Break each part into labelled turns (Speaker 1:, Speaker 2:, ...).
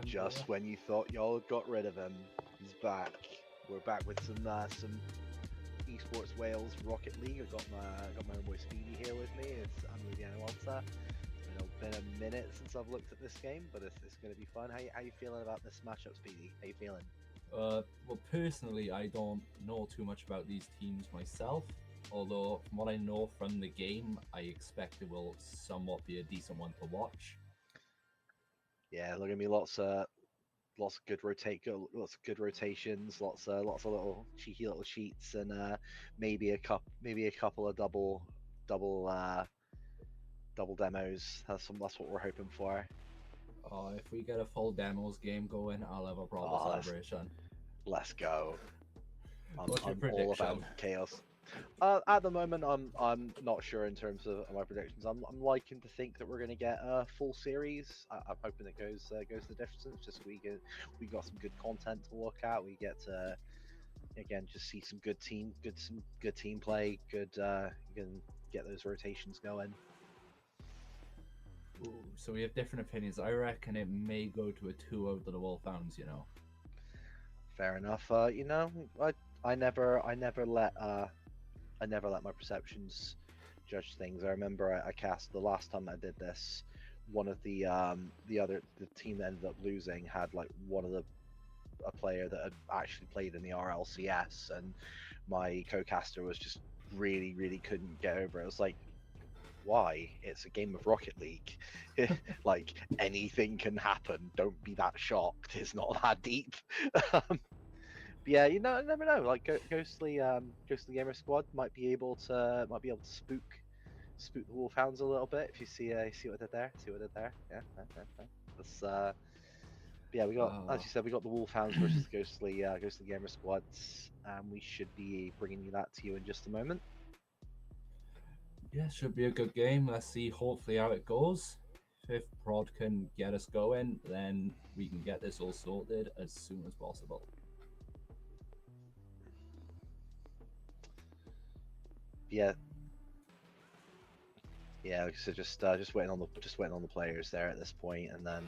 Speaker 1: Just when you thought y'all had got rid of him, he's back. We're back with some Esports Wales Rocket League. I've got my own boy Speedy here with me. I'm Lude. It's been a minute since I've looked at this game, but it's going to be fun. How you feeling about this matchup, Speedy? How you feeling?
Speaker 2: Well, personally, I don't know too much about these teams myself. Although, from what I know from the game, I expect it will somewhat be a decent one to watch.
Speaker 1: Yeah, look at me. Lots of lots of good rotations. Lots of little cheeky little cheats, and maybe a couple of double demos. That's what we're hoping for.
Speaker 2: If we get a full demos game going, I'll have a proper
Speaker 1: Oh,
Speaker 2: celebration.
Speaker 1: let's go.
Speaker 2: What's your
Speaker 1: I'm all about
Speaker 2: prediction?
Speaker 1: chaos. At the moment, I'm not sure in terms of my predictions. I'm liking to think that we're going to get a full series. I'm hoping it goes the distance. Just we got some good content to look at. We get to again just see some good team play. You can get those rotations going.
Speaker 2: Ooh, so we have different opinions. I reckon it may go to a 2-0 to the Wolfhounds.
Speaker 1: Fair enough. I never let my perceptions judge things. I remember I cast the last time I did this. One of the team that ended up losing had like a player that had actually played in the RLCS, and my co-caster was just really couldn't get over it. I was like, why? It's a game of Rocket League. Like anything can happen. Don't be that shocked. It's not that deep. Yeah, never know. Like Ghostly Gamer Squad might be able to spook the Wolfhounds a little bit. If you see what I did there, Yeah, that's yeah. We got, as
Speaker 2: Oh,
Speaker 1: you said, we got the Wolfhounds versus the Ghostly Gamer Squads, and we should be bringing that to you in just a moment.
Speaker 2: yeah, should be a good game. Let's see, hopefully, how it goes. If Prod can get us going, then we can get this all sorted as soon as possible.
Speaker 1: Yeah, yeah. So just waiting on the players there at this point, and then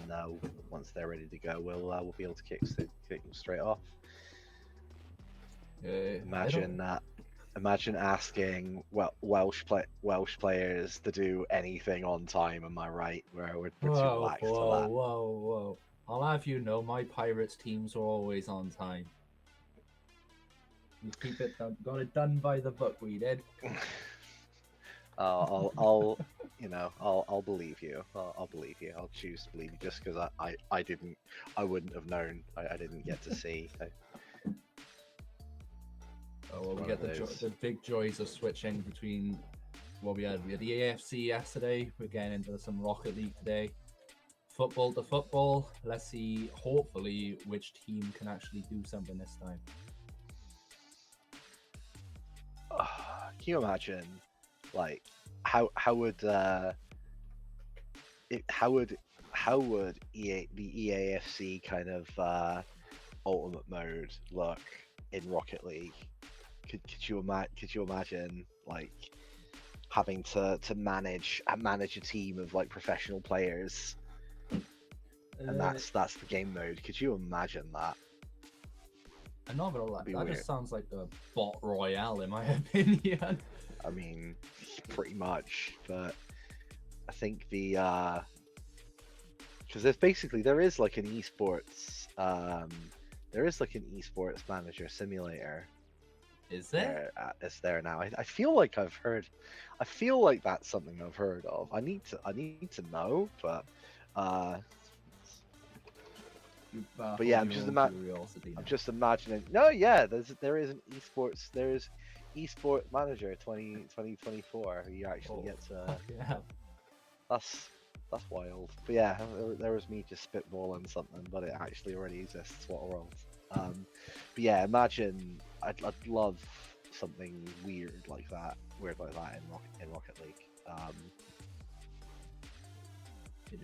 Speaker 1: once they're ready to go, we'll be able to kick them straight off.
Speaker 2: I don't.
Speaker 1: Imagine that. Imagine asking Welsh players to do anything on time. Am I right? We're too
Speaker 2: Whoa,
Speaker 1: relaxed for
Speaker 2: whoa,
Speaker 1: that.
Speaker 2: whoa, whoa. I'll have you know, my Pirates teams are always on time. We keep it done. Got it done by the book, we did.
Speaker 1: I'll I'll believe you. I'll believe you. I'll choose to believe you just because I wouldn't have known. I didn't get to see.
Speaker 2: Oh, well, we
Speaker 1: One
Speaker 2: get
Speaker 1: of those.
Speaker 2: the big joys of switching between what we had. We had the AFC yesterday. We're getting into some Rocket League today. Football to football. Let's see, hopefully, which team can actually do something this time.
Speaker 1: Can you imagine, like, how would it, how would the EAFC kind of ultimate mode look in Rocket League? Could you imagine like having to manage a team of like professional players, and
Speaker 2: Uh,
Speaker 1: that's the game mode? Could you imagine that?
Speaker 2: I'm not gonna lie,
Speaker 1: It'd be
Speaker 2: that
Speaker 1: weird.
Speaker 2: just sounds like a bot royale, in my opinion.
Speaker 1: I mean, pretty much, but I think because there is like an esports manager simulator
Speaker 2: Is it?
Speaker 1: there. It's there now. I feel like I feel like that's something I've heard of. I need to know, uh
Speaker 2: You
Speaker 1: but
Speaker 2: baffled
Speaker 1: yeah,
Speaker 2: your own curiosity
Speaker 1: I'm
Speaker 2: now.
Speaker 1: just imagining. No, yeah, there is an esports. There's esport manager 2024. You actually
Speaker 2: Oh,
Speaker 1: get to.
Speaker 2: fuck yeah.
Speaker 1: That's that's wild. But yeah, there was me just spitballing something, but it actually already exists. What a world. But yeah, imagine. I'd love something weird like that in Rocket League.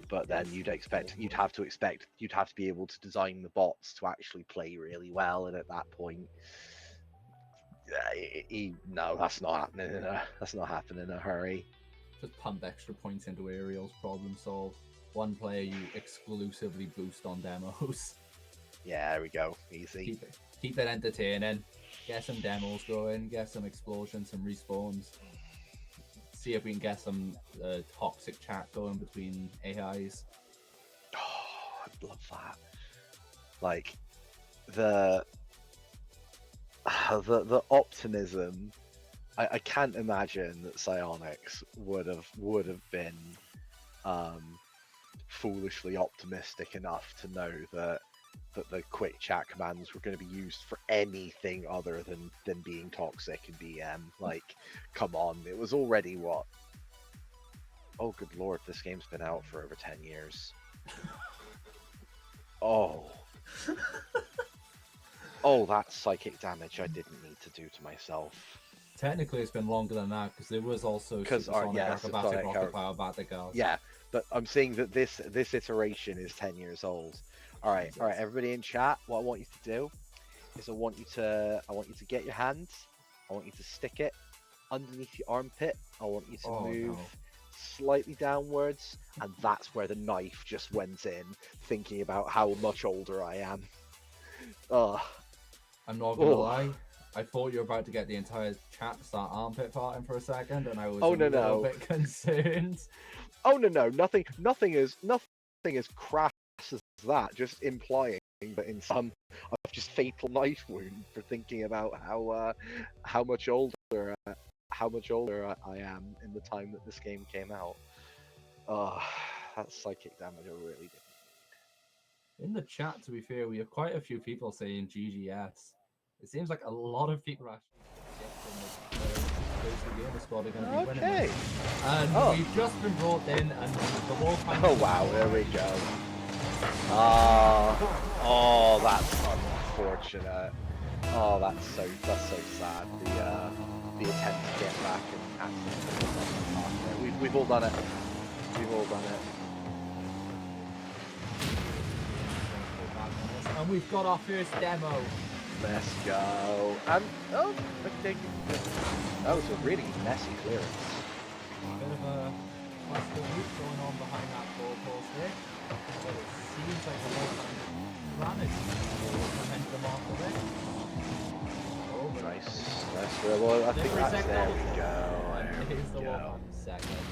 Speaker 1: But then
Speaker 2: Yes,
Speaker 1: you'd have to be able to design the bots to actually play really well, and at that point, no, that's not happening. That's not happening in a hurry.
Speaker 2: just pump extra points into aerials, problem solved. one player you exclusively boost on demos.
Speaker 1: Yeah, there we go. Easy.
Speaker 2: Keep it entertaining. Get some demos going. Get some explosions, some respawns. See if we can get some toxic chat going between AIs.
Speaker 1: Oh, I'd love that. Like the optimism. I can't imagine that Psyonix would have been foolishly optimistic enough to know that the quick chat commands were going to be used for anything other than being toxic in BM. Like, come on, it was already what? Oh, good lord, this game's been out for over 10 years. Oh. Oh, that's psychic damage I didn't need to do to myself.
Speaker 2: Technically, it's been longer than that because there was also
Speaker 1: Supersonic
Speaker 2: acrobatic rocket power Battlegals.
Speaker 1: Yeah, but I'm saying that this iteration is 10 years old. All right, everybody in chat, what I want you to do is I want you to get your hands. I want you to stick it underneath your armpit. I want you to move slightly downwards, and that's where the knife just went in, thinking about how much older I am.
Speaker 2: I'm not gonna lie. I thought you were about to get the entire chat to start armpit farting for a second, and I was a little bit concerned.
Speaker 1: Oh no, nothing is crass as that. Just implying that in some I've just fatal knife wound for thinking about how much older I am in the time that this game came out. That's psychic damage I really didn't need.
Speaker 2: In the chat, to be fair, we have quite a few people saying GGS. It seems like a lot of people are actually the gamer squad are going to be winning this. And we've just been brought in, and the wall.
Speaker 1: Oh wow, there we go. Oh, that's unfortunate. Oh, that's so sad. The attempt to get back and accidentally we've all done it. We've all done it.
Speaker 2: And we've got our first demo.
Speaker 1: Let's go. And that was a really messy clearance.
Speaker 2: Bit of a classical loop going on behind that goalpost there. But it seems like the wall ran it. Momentum off of it. Oh,
Speaker 1: nice. Well, I think that's there we go.
Speaker 2: And here's the wall second.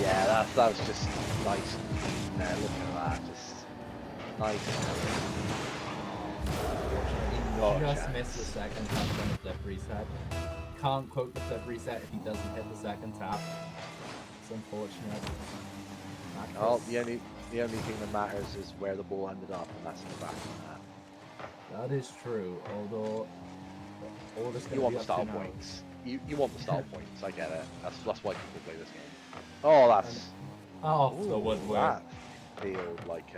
Speaker 1: Yeah, that was just nice and clean there. Look at that. Just nice.
Speaker 2: Just missed the second tap on the flip reset. Can't quote the flip reset if he doesn't hit the second tap. It's unfortunate.
Speaker 1: The only thing that matters is where the ball ended up, and that's in the back of the net.
Speaker 2: That is true. Although all this
Speaker 1: you want the style points. You want the style points. I get it. That's why people play this game. Oh, that's
Speaker 2: the woodwork.
Speaker 1: That feels like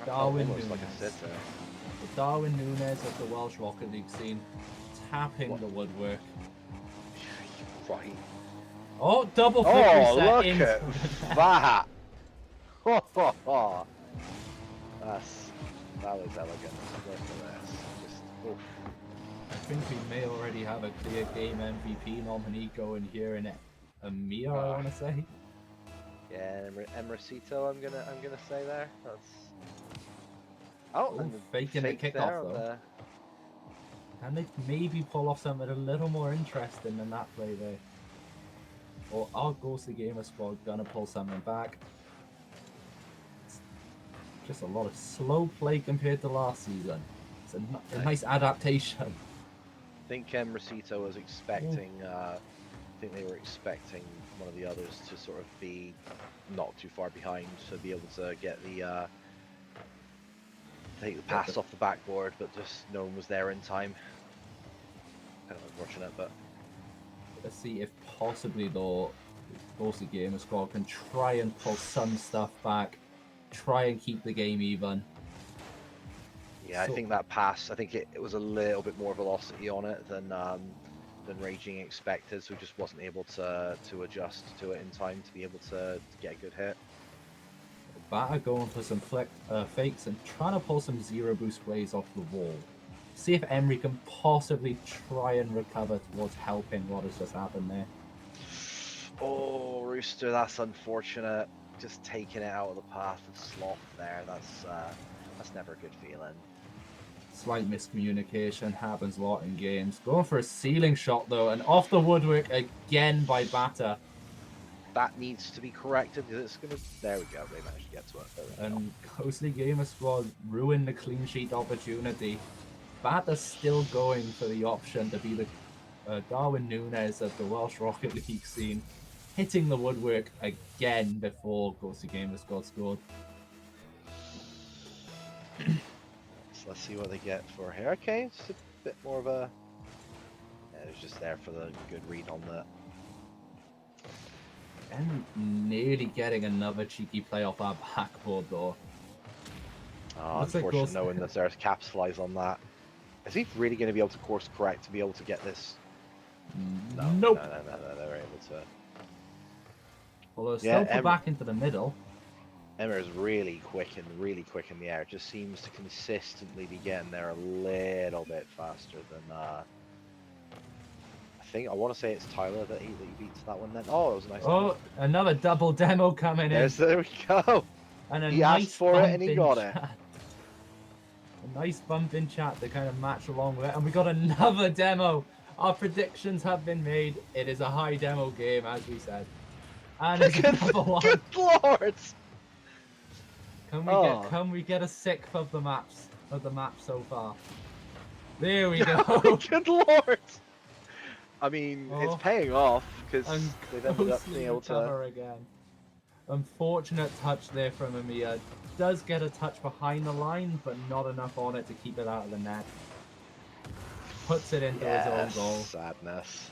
Speaker 2: Darwin
Speaker 1: almost
Speaker 2: Nunes.
Speaker 1: like a sitter.
Speaker 2: Darwin Nunes of the Welsh Rocket League scene, tapping the woodwork.
Speaker 1: Right.
Speaker 2: Oh, double flip reset.
Speaker 1: Look at that! That was elegant. Look at this. Just, oof.
Speaker 2: I think we may already have a clear game MVP nominee going here in Amir, I want to say.
Speaker 1: Yeah, Emracito, I'm gonna say there. That's.
Speaker 2: Faking the kickoff though. Can they maybe pull off something a little more interesting than that play there? Or our Ghostly Gamer squad gonna pull something back? It's just a lot of slow play compared to last season. It's a nice adaptation.
Speaker 1: I think Emracito was expecting. I think they were expecting one of the others to sort of be not too far behind to be able to get the. Take the pass off the backboard, but just no one was there in time. Kind of unfortunate, but
Speaker 2: let's see if possibly though, Ghostly Gamer squad can try and pull some stuff back, try and keep the game even.
Speaker 1: Yeah, I think that pass. I think it was a little bit more velocity on it than Raging expected, so he just wasn't able to adjust to it in time to be able to get a good hit.
Speaker 2: Batter going for some fakes and trying to pull some zero boost plays off the wall. See if Emery can possibly try and recover towards helping what has just happened there.
Speaker 1: Oh, Rooster, that's unfortunate. Just taking it out of the path of Sloth there. That's never a good feeling.
Speaker 2: Slight miscommunication happens a lot in games. Going for a ceiling shot though, and off the woodwork again by Batter.
Speaker 1: That needs to be corrected because it's gonna. There we go. They managed to get to it. There we go.
Speaker 2: And Ghostly Gamer Squad ruined the clean sheet opportunity. Batter still going for the option to be the Darwin Núñez of the Welsh Rocket League scene, hitting the woodwork again before Ghostly Gamer Squad scored.
Speaker 1: So let's see what they get for here. Okay, it's a bit more of a. Yeah, it was just there for the good read on that.
Speaker 2: And nearly getting another cheeky play off our backboard though.
Speaker 1: Oh,
Speaker 2: Looks like
Speaker 1: unfortunate knowing that there's capitalize on that. Is he really going to be able to course correct to be able to get this? No,
Speaker 2: Nope.
Speaker 1: no, they were able to.
Speaker 2: Although still put back into the middle.
Speaker 1: Emma is really quick in the air. It just seems to consistently be getting there a little bit faster than. I want to say it's Tyler that he beats that one. Then it was a nice.
Speaker 2: Oh, another double demo coming in.
Speaker 1: There we go.
Speaker 2: And
Speaker 1: he asked for it and he got it.
Speaker 2: A nice bump in chat to kind of match along with it. And we got another demo. Our predictions have been made. It is a high demo game, as we said. And it's another one.
Speaker 1: Good lord!
Speaker 2: Can we get a sixth of the map so far? There we go.
Speaker 1: Good lord! I mean, it's paying off because they've ended up being able to.
Speaker 2: Again. Unfortunate touch there from Amir. Does get a touch behind the line, but not enough on it to keep it out of the net. Puts it into his own goal.
Speaker 1: Sadness.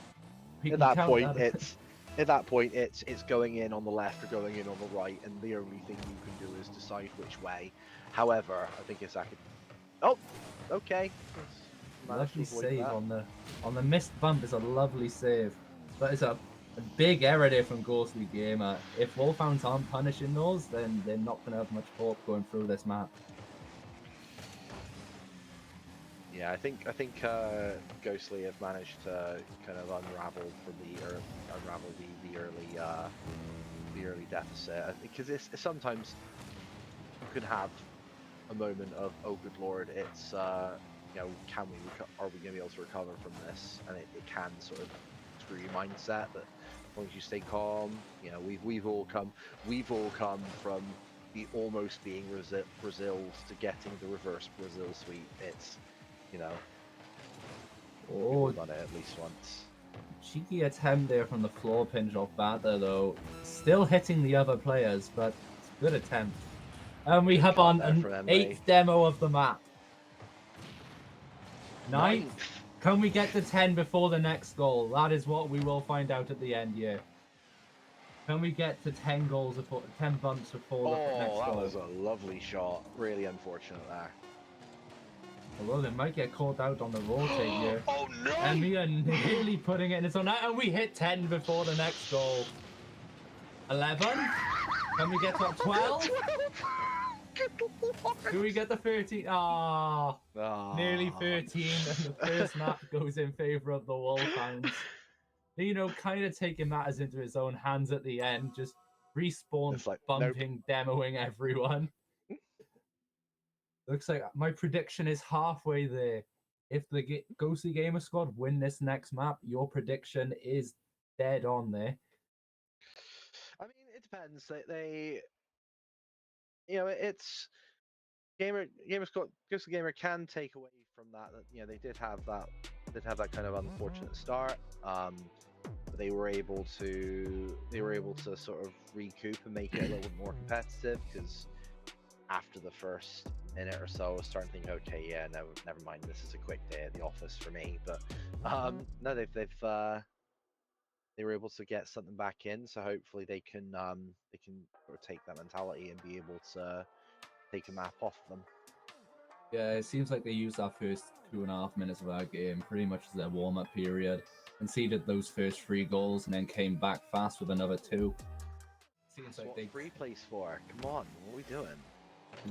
Speaker 1: At that point, it's going in on the left or going in on the right, and the only thing you can do is decide which way. However, I think it's Oh, okay.
Speaker 2: Lovely save on the missed bump is a lovely save, but it's a big error there from Ghostly Gamer. If Wolfhounds aren't punishing those, then they're not going to have much hope going through this map.
Speaker 1: Yeah, I think Ghostly have managed to kind of unravel the early deficit, because it's sometimes you can have a moment of, oh good lord, it's are we going to be able to recover from this, and it can sort of screw your mindset. But as long as you stay calm, we've all come from the almost being Brazils to getting the reverse Brazil sweep. It's we've done it at least once.
Speaker 2: Cheeky attempt there from the floor pinch off Batter though, still hitting the other players, but it's a good attempt. And we have on an 8th demo of the map. 9th. Can we get to 10 before the next goal? That is what we will find out at the end here. Can we get to 10 goals before 10 bumps before the next goal?
Speaker 1: That was a lovely shot. Really unfortunate there.
Speaker 2: Although they might get caught out on the rotate here.
Speaker 1: Oh no!
Speaker 2: And we are nearly putting it in its own net, and we hit 10 before the next goal. 11? Can we get to 12? Do we get the 13? Nearly 13, and the first map goes in favor of the Wolfhounds. Kind of taking matters into his own hands at the end, just respawn, bumping, demoing everyone. Looks like my prediction is halfway there. If the Ghostly Gamer Squad win this next map, your prediction is dead on there.
Speaker 1: I mean, it depends. It's Gamer Squad. Ghostly Gamer can take away from that. They did have that kind of unfortunate start. But they were able to sort of recoup and make it a little bit more competitive, because after the first minute or so, I was starting to think, okay, yeah, no, never mind. This is a quick day at the office for me. But no, they were able to get something back in. So hopefully they can sort of take that mentality and be able to take a map off them.
Speaker 2: Yeah, it seems like they used our first 2.5 minutes of our game pretty much as their warm-up period, conceded those first 3 goals, and then came back fast with another 2.
Speaker 1: Seems like they free plays for. Come on, what are we doing?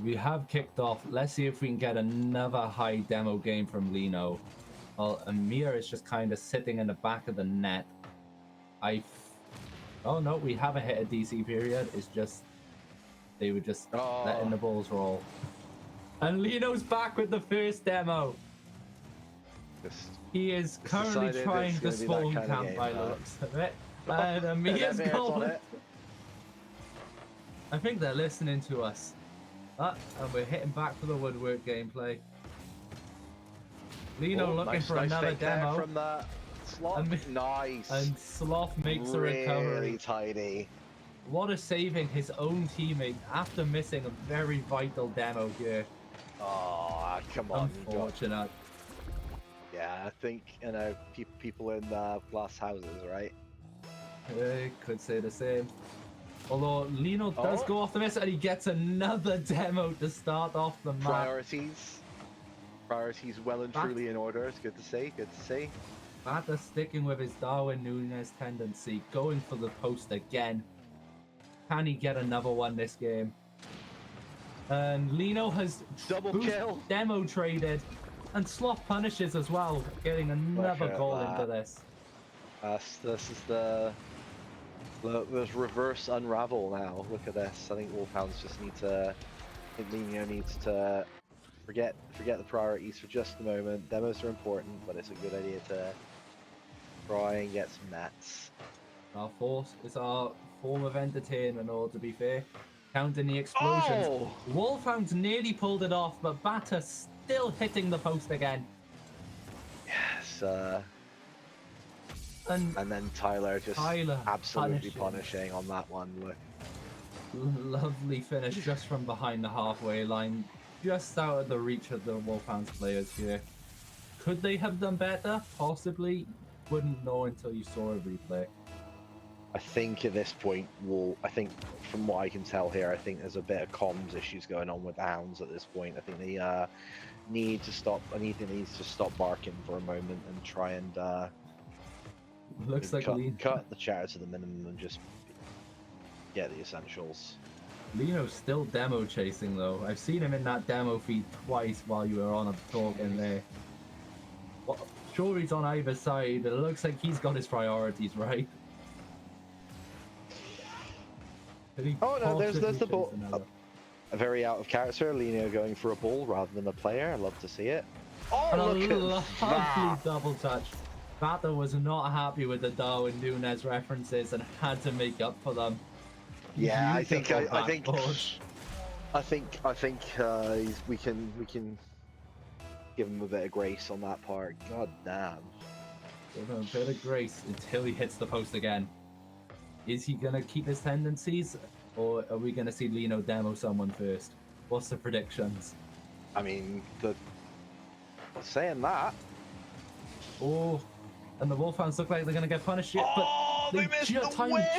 Speaker 2: We have kicked off. Let's see if we can get another high demo game from Lino. Well, Amir is just kind of sitting in the back of the net. Oh no, we haven't hit a DC period. It's just they were just letting the balls roll. And Lino's back with the first demo. He is currently trying to spawn camp by the looks of it. And Amir's going. I think they're listening to us. And we're hitting back for the woodwork gameplay. Lino looking for another demo.
Speaker 1: From the Sloth. Nice.
Speaker 2: And Sloth makes a recovery.
Speaker 1: Really tiny.
Speaker 2: What a saving his own teammate after missing a very vital demo here.
Speaker 1: Oh, come on.
Speaker 2: Unfortunate.
Speaker 1: Yeah, I think, you know, people in glass houses, right?
Speaker 2: Could say the same. Although Lino does go off the miss and he gets another demo to start off the map.
Speaker 1: Priorities well and truly in order. It's good to see,
Speaker 2: Bata sticking with his Darwin Núñez tendency, going for the post again. Can he get another one this game? And Lino has
Speaker 1: double kill,
Speaker 2: demo traded, and Sloth punishes as well, getting another goal into this.
Speaker 1: This is the reverse unravel now. Look at this. I think Wolfhounds just need to. I think Lino needs to forget the priorities for just a moment. Demos are important, but it's a good idea to try and get some nets.
Speaker 2: It's our form of entertainment, or to be fair, counting the explosions. Wolfhounds nearly pulled it off, but Bata still hitting the post again.
Speaker 1: Yes. And then Tyler just absolutely punishing on that one. Look.
Speaker 2: Lovely finish just from behind the halfway line, just out of the reach of the Wolfhounds players here. Could they have done better? Possibly. Wouldn't know until you saw a replay.
Speaker 1: I think at this point, I think from what I can tell here, I think there's a bit of comms issues going on with the Hounds at this point. I think they need to stop. Anything needs to stop barking for a moment and try and cut the chatter to the minimum and just get the essentials.
Speaker 2: Lino's still demo chasing though. I've seen him in that demo feed twice while you were on a talk in there. Sure, he's on either side, but it looks like he's got his priorities right.
Speaker 1: Oh no, there's the ball. A very out of character, Lino going for a ball rather than a player. I love to see it. Oh, look at that!
Speaker 2: Double touch. Bata was not happy with the Darwin Núñez references and had to make up for them.
Speaker 1: Yeah, I think we can give him a bit of grace on that part. God damn.
Speaker 2: Give him a bit of grace until he hits the post again. Is he gonna keep his tendencies, or are we gonna see Lino demo someone first? What's the predictions?
Speaker 1: I mean, saying that.
Speaker 2: Oh, and the Wolfhounds look like they're gonna get punished yet, but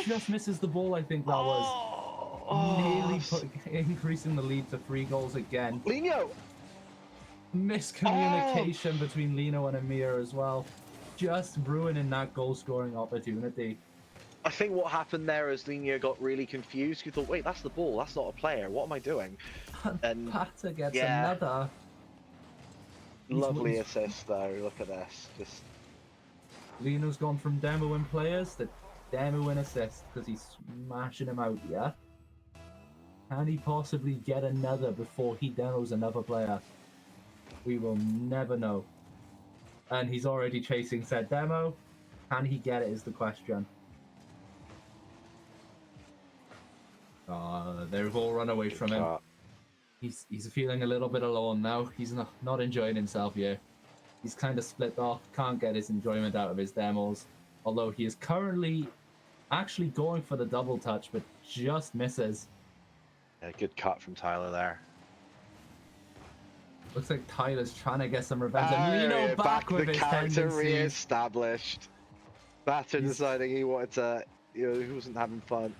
Speaker 2: just misses the ball. I think that was nearly increasing the lead to 3 goals again.
Speaker 1: Lino.
Speaker 2: Miscommunication between Lino and Amir as well, just ruining that goal-scoring opportunity.
Speaker 1: I think what happened there is Lino got really confused. He thought, wait, that's the ball, that's not a player, what am I doing?
Speaker 2: And Bata gets another.
Speaker 1: Lovely assist though, look at this. Just
Speaker 2: Lino's gone from demoing players to demoing assists because he's smashing them out, yeah? Can he possibly get another before he demos another player? We will never know. And he's already chasing said demo. Can he get it is the question. They've all run away from him. He's feeling a little bit alone now. He's not enjoying himself here. He's kind of split off, can't get his enjoyment out of his demos. Although he is currently actually going for the double touch, but just misses.
Speaker 1: Yeah, good cut from Tyler there.
Speaker 2: Looks like Tyler's trying to get some revenge. And Lino back with his tendencies.
Speaker 1: Re-established. Bata deciding he wanted to, he wasn't having fun.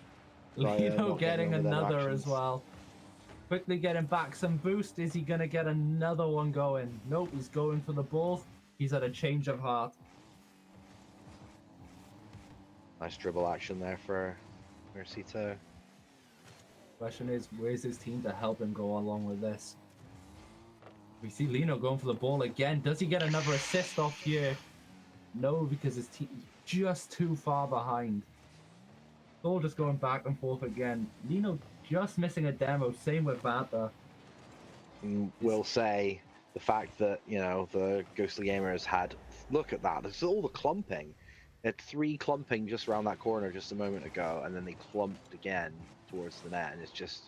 Speaker 2: Lino getting another as well. Quickly getting back some boost. Is he going to get another one going? Nope, he's going for the ball. He's at a change of heart.
Speaker 1: Nice dribble action there for Mercito.
Speaker 2: Question is, where's his team to help him go along with this? We see Lino going for the ball again. Does he get another assist off here? No, because his team is just too far behind. all just going back and forth again. Lino just missing a demo. Same with Vanta.
Speaker 1: We'll say the fact that, you know, the Ghostly Gamers had, look at that, there's all the clumping. They had 3 clumping just around that corner just a moment ago, and then they clumped again towards the net, and it's just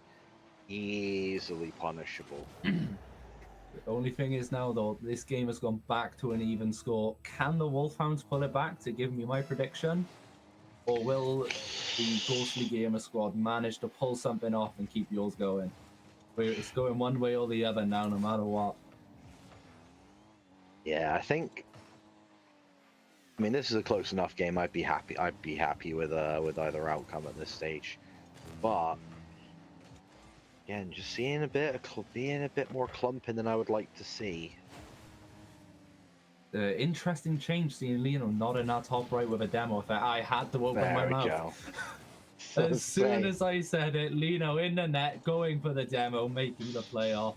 Speaker 1: easily punishable.
Speaker 2: The only thing is now, though, this game has gone back to an even score. Can the Wolfhounds pull it back to give me my prediction? Or will the Ghostly Gamer squad manage to pull something off and keep yours going? It's going one way or the other now, no matter what.
Speaker 1: Yeah, I think. I mean, this is a close enough game. I'd be happy. I'd be happy with either outcome at this stage. But again, just seeing a bit more clumping than I would like to see.
Speaker 2: The interesting change seeing Lino not in that top right with a demo effect. I had to open my mouth.
Speaker 1: Go.
Speaker 2: As soon as I said it, Lino in the net, going for the demo, making the playoff.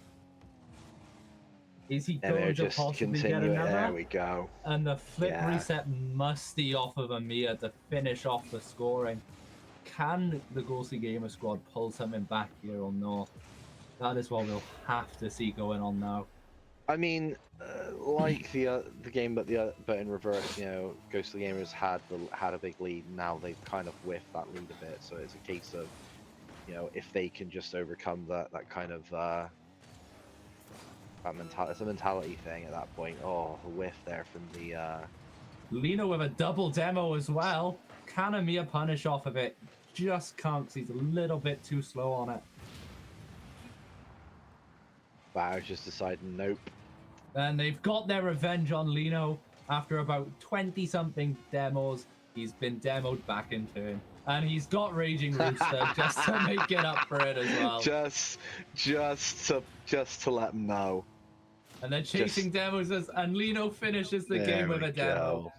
Speaker 2: Is he going to possibly get another?
Speaker 1: There we go.
Speaker 2: And the flip reset musty off of Amir to finish off the scoring. Can the Ghostly Gamer squad pull something back here or not? That is what we'll have to see going on now.
Speaker 1: I mean, like the game, but in reverse, you know, Ghostly Gamers had a big lead. Now they've kind of whiffed that lead a bit, so it's a case of, you know, if they can just overcome that kind of that mentality. It's a mentality thing at that point. Oh, a whiff there from the.
Speaker 2: Lino with a double demo as well. Can Amir punish off of it? Just can't, because he's a little bit too slow on it.
Speaker 1: Bow's just deciding nope.
Speaker 2: And they've got their revenge on Lino. After about 20-something demos, he's been demoed back in turn. And he's got Raging Rooster just to make it up for it as well.
Speaker 1: Just to let him know.
Speaker 2: And then chasing demos, and Lino finishes the game with a demo.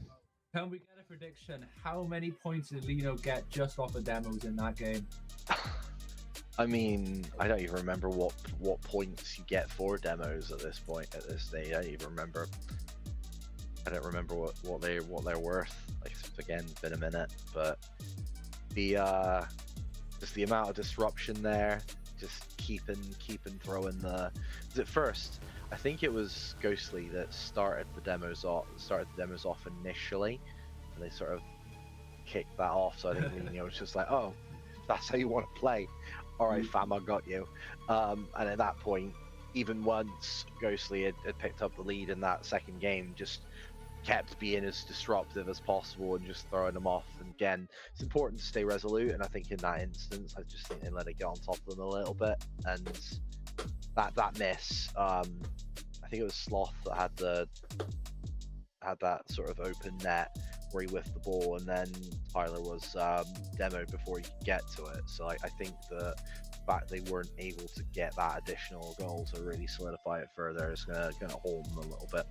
Speaker 2: Can we get a prediction? How many points did Lino get just off of demos in that game?
Speaker 1: I mean, I don't even remember what points you get for demos at this stage. I don't even remember. I don't remember what they're worth. Like, again, it's been a minute, but the just the amount of disruption there, just keeping throwing the. Because at first, I think it was Ghostly that started the demos off initially, and they sort of kicked that off. So I think Lino was just like, oh, that's how you want to play. All right, fam, I got you. And at that point, even once Ghostly had picked up the lead in that second game, just kept being as disruptive as possible and just throwing them off. And again, it's important to stay resolute, and I think in that instance, I just think they let it get on top of them a little bit. And that miss, I think it was Sloth that had that sort of open net where he whiffed the ball, and then Tyler was demoed before he could get to it. So I think the fact they weren't able to get that additional goal to really solidify it further is gonna hold them a little bit.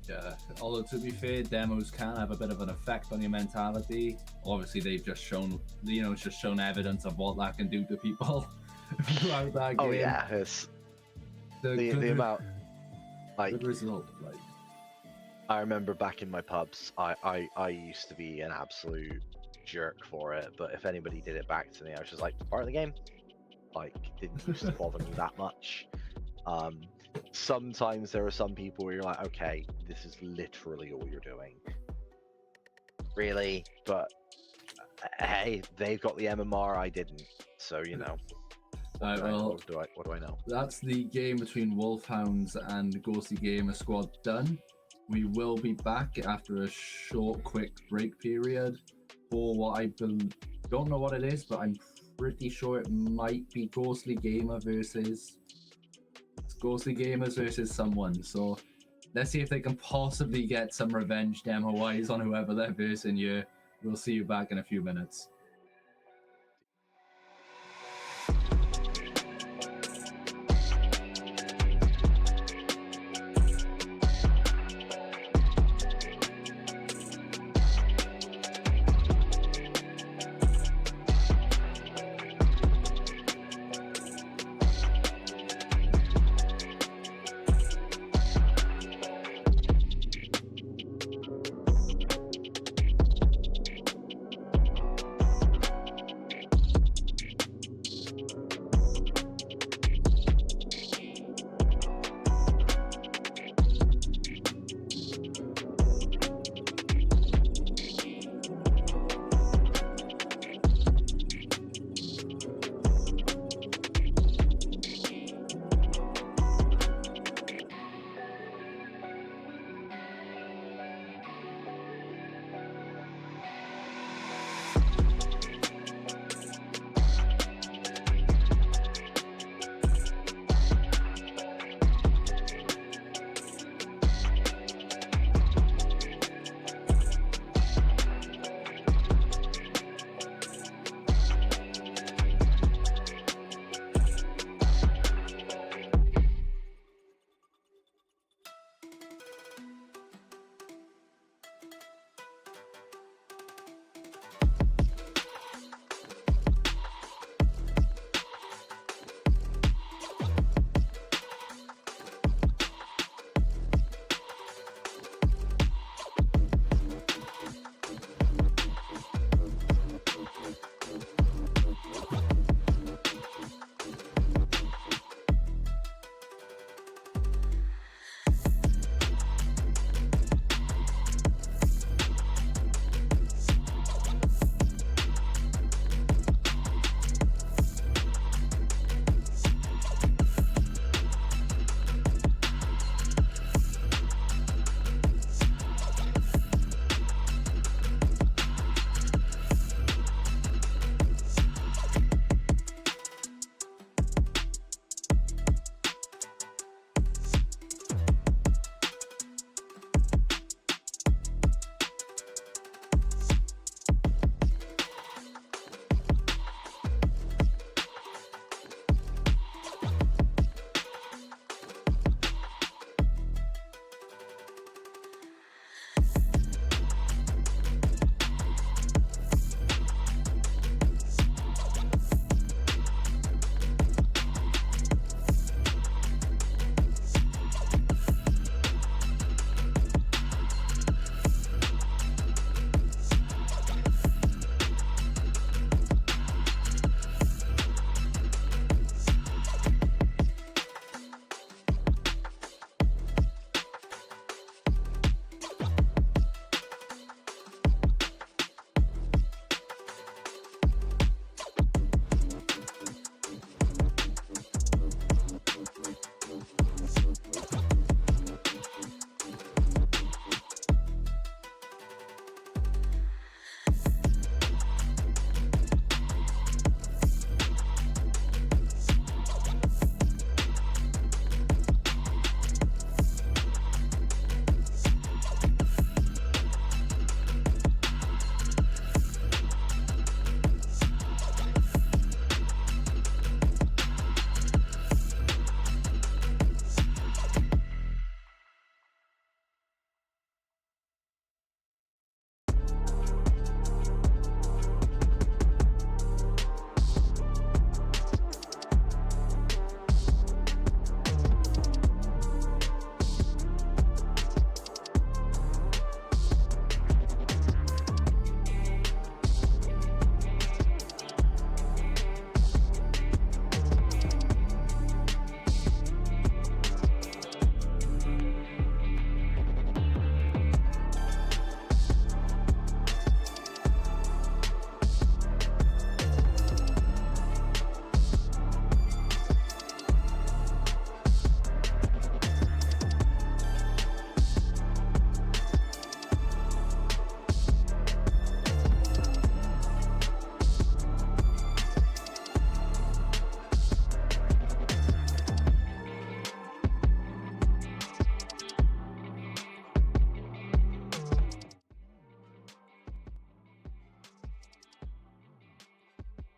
Speaker 2: Yeah, although to be fair, demos can have a bit of an effect on your mentality. Obviously, they've just shown, it's just shown evidence of what that can do to people throughout that game.
Speaker 1: Oh yeah, it's the amount, like,
Speaker 2: good result, like.
Speaker 1: I remember back in my pubs, I used to be an absolute jerk for it, but if anybody did it back to me, I was just like, part of the game. Like, didn't used to bother me that much. Sometimes there are some people where you're like, okay, this is literally all you're doing. Really? But hey, they've got the MMR, I didn't. So, you know.
Speaker 2: What
Speaker 1: do I know?
Speaker 2: That's the game between Wolfhounds and Ghostly Gamer squad done. We will be back after a short, quick break period for what I don't know what it is, but I'm pretty sure it might be Ghostly Gamers versus someone. So let's see if they can possibly get some revenge demo-wise on whoever they're versing here. We'll see you back in a few minutes.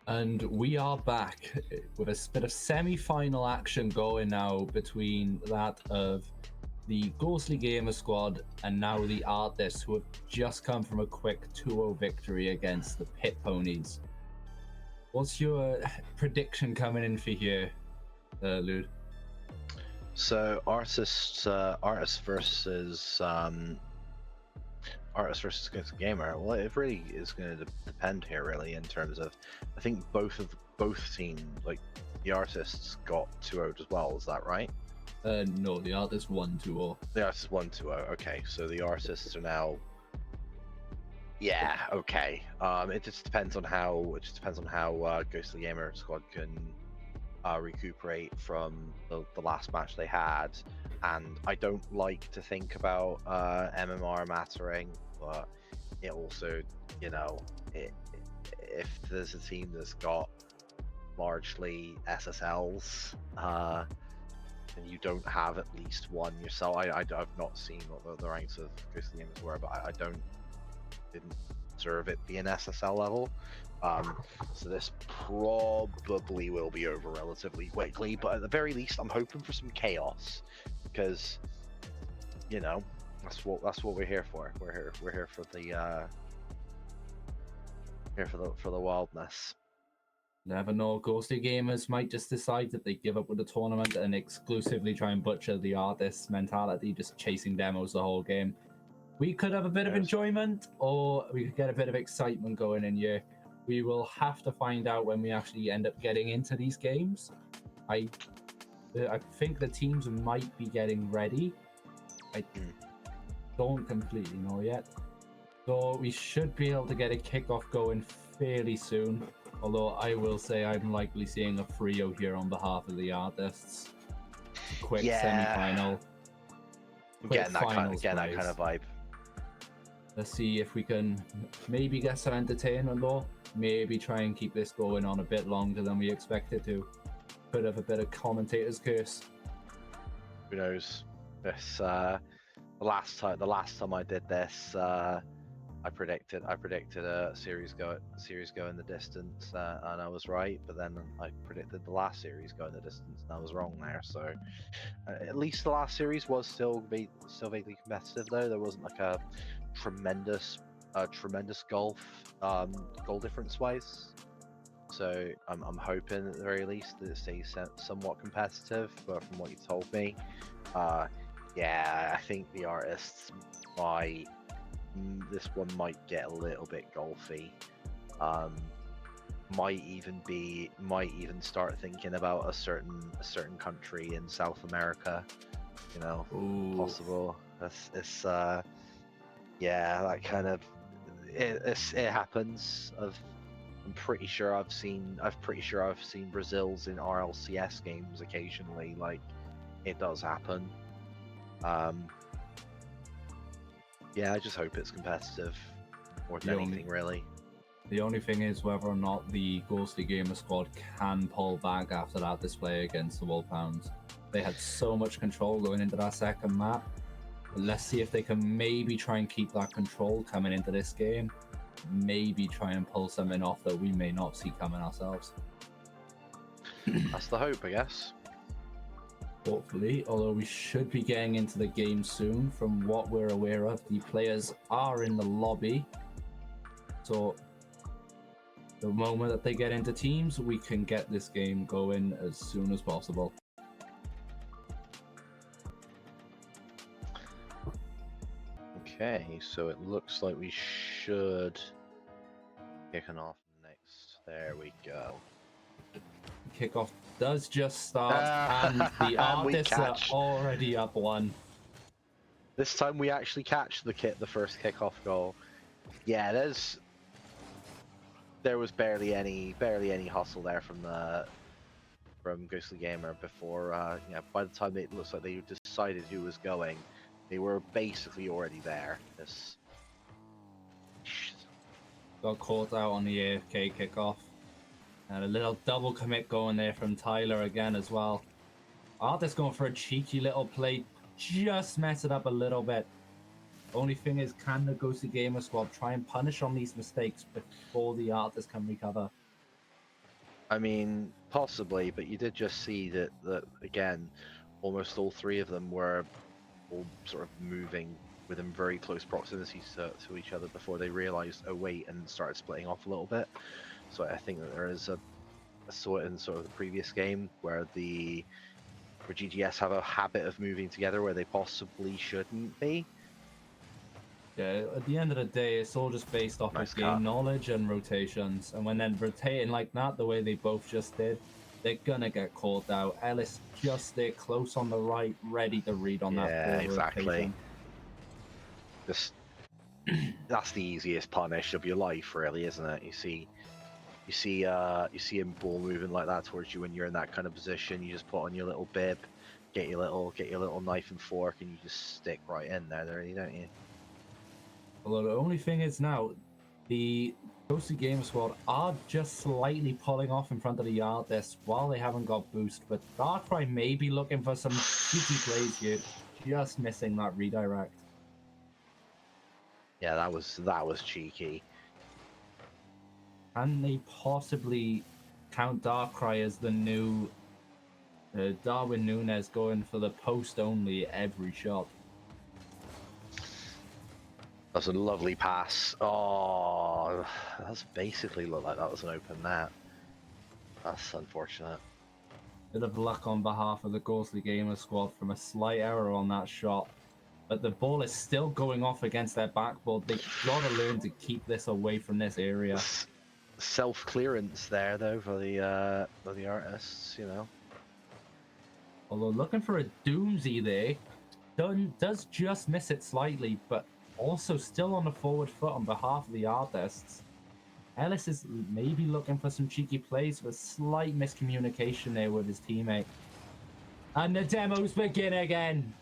Speaker 2: And we are back with a bit of semi-final action going now between that of the Ghostly Gamer squad and now the Artists, who have just come from a quick 2-0 victory against the Pit Ponies. What's your prediction coming in for here, Lude?
Speaker 1: So artists versus Ghostly Gamer. Well, it really is going to depend here, really, in terms of. I think both teams, like the Artists, got 2-0 as well. Is that right?
Speaker 2: No, the Artists won 2-0.
Speaker 1: The Artists won 2-0. Okay, so the Artists are now. Yeah. Okay. It just depends on how. Ghostly Gamer squad can recuperate from the last match they had. And I don't like to think about MMR mattering, but it also, if there's a team that's got largely SSLs, and you don't have at least one yourself, I've not seen what the ranks of Ghostly Gamers were, but I didn't observe it be an SSL level. So this probably will be over relatively quickly, but at the very least, I'm hoping for some chaos, because that's what we're here for. We're here for the wildness.
Speaker 2: Never know. Ghostly Gamers might just decide that they give up with the tournament and exclusively try and butcher the Artists' mentality, just chasing demos the whole game. We could have a bit of enjoyment, or we could get a bit of excitement going in here. We will have to find out when we actually end up getting into these games. I think the teams might be getting ready. I don't completely know yet. So we should be able to get a kickoff going fairly soon. Although I will say I'm likely seeing a Frio here on behalf of the Artists. Quick semi-final.
Speaker 1: Getting that kind of vibe.
Speaker 2: Let's see if we can maybe get some entertainment, though. Maybe try and keep this going on a bit longer than we expected to. Could have a bit of commentator's curse.
Speaker 1: Who knows? This the last time I did this, I predicted a series go in the distance, and I was right. But then I predicted the last series go in the distance, and I was wrong there. So at least the last series was still vaguely competitive, though. There wasn't like a tremendous goal difference wise. So I'm hoping at the very least that it stays somewhat competitive. But from what you told me, I think the Artists this one might get a little bit golfy. Might even start thinking about a certain country in South America. Possible. It's that kind of it happens. I'm pretty sure I've seen Brazil's in RLCS games occasionally. Like, it does happen. I just hope it's competitive more than anything, really.
Speaker 2: The only thing is whether or not the Ghostly Gamer squad can pull back after that display against the Wolfhounds. They had so much control going into that second map. Let's see if they can maybe try and keep that control coming into this game. Maybe try and pull something off that we may not see coming ourselves.
Speaker 1: That's the hope, I guess.
Speaker 2: Hopefully, although we should be getting into the game soon. From what we're aware of, the players are in the lobby. So the moment that they get into teams, we can get this game going as soon as possible.
Speaker 1: Okay, so it looks like we should kicking off next. There we go.
Speaker 2: Kickoff does just start, and the Artists are already up 1.
Speaker 1: This time we actually catch the first kickoff goal. Yeah, there was barely any hustle there from Ghostly Gamer before. By the time it looks like they decided who was going, they were basically already there.
Speaker 2: Got caught out on the AFK kickoff. And a little double commit going there from Tyler again as well. Artists going for a cheeky little play. Just mess it up a little bit. Only thing is, can the Ghostly Gamer squad try and punish on these mistakes before the Artists can recover?
Speaker 1: I mean, possibly, but you did just see that again, almost all three of them were all sort of moving within very close proximity to each other before they realized, oh wait, and started splitting off a little bit. So I think that there is a sort in sort of the previous game where GGS have a habit of moving together where they possibly shouldn't be.
Speaker 2: Yeah, at the end of the day, it's all just based off
Speaker 1: Nice
Speaker 2: of game
Speaker 1: cut.
Speaker 2: knowledge and rotations. And when they're rotating like that, the way they both just did, they're gonna get caught out. Ellis just there, close on the right, ready to read on that
Speaker 1: Yeah,
Speaker 2: forward
Speaker 1: exactly.
Speaker 2: rotation.
Speaker 1: Just that's the easiest punish of your life, really, isn't it? You see him ball moving like that towards you when you're in that kind of position. You just put on your little bib, get your little knife and fork, and you just stick right in there, really, don't you?
Speaker 2: Although the only thing is now, the Ghostly Gamer Squad are just slightly pulling off in front of the yard this while they haven't got boost. But Darkrai may be looking for some cheeky plays here, just missing that redirect.
Speaker 1: Yeah, that was cheeky.
Speaker 2: Can they possibly count Darkrai as the new Darwin Núñez going for the post only every shot?
Speaker 1: That's a lovely pass. Oh, that's basically looked like that was an open net. That's unfortunate.
Speaker 2: Bit of luck on behalf of the Ghostly Gamer Squad from a slight error on that shot. But the ball is still going off against their backboard. They've got to learn to keep this away from this area.
Speaker 1: Self clearance there though for the artists, you know.
Speaker 2: Although looking for a doozy there, does just miss it slightly, but also still on the forward foot on behalf of the artists. Ellis is maybe looking for some cheeky plays with slight miscommunication there with his teammate. And the demos begin again.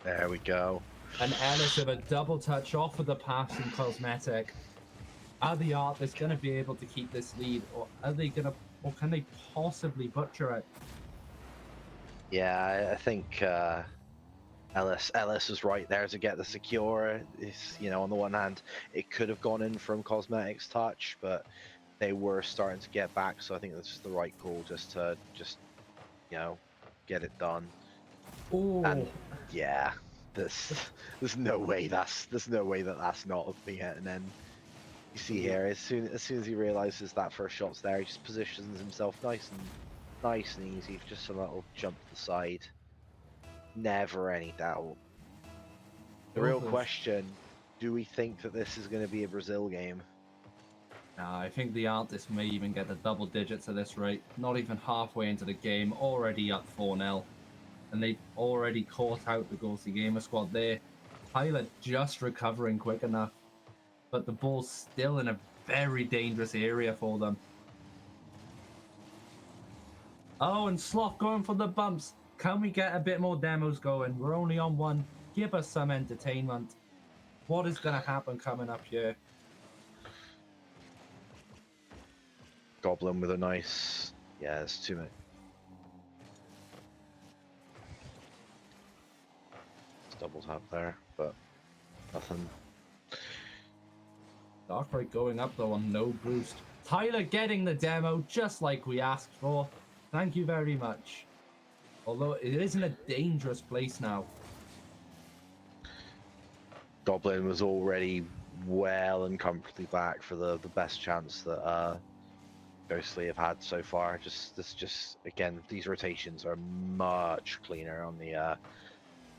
Speaker 1: There we go.
Speaker 2: And Ellis with a double touch off of the passing cosmetic. Are the artists going to be able to keep this lead, or are they going to, or can they possibly butcher it?
Speaker 1: Yeah, I think Ellis was right there to get the secure. It's, you know, on the one hand, it could have gone in from Cosmetics touch, but they were starting to get back, so I think that's the right call, just to you know, get it done.
Speaker 2: Oh,
Speaker 1: and yeah, there's no way that's not being hit. And then you see here, as soon as he realizes that first shot's there, he just positions himself nice and easy, just a little jump to the side. Never any doubt. The real question: do we think that this is going to be a Brazil game?
Speaker 2: I think the artists may even get the double digits at this rate. Not even halfway into the game, already up 4-0. And they've already caught out the Ghostly Gamer Squad there. Tyler just recovering quick enough, but the ball's still in a very dangerous area for them. Oh, and Sloth going for the bumps. Can we get a bit more demos going? We're only on one. Give us some entertainment. What is going to happen coming up here?
Speaker 1: Goblin with a nice, yeah, it's too much. It's double tap there, but nothing.
Speaker 2: Darkrai going up though on no boost. Tyler getting the demo just like we asked for. Thank you very much. Although it is in a dangerous place now.
Speaker 1: Goblin was already well and comfortably back for the best chance that Ghostly have had so far. Just again, these rotations are much cleaner on the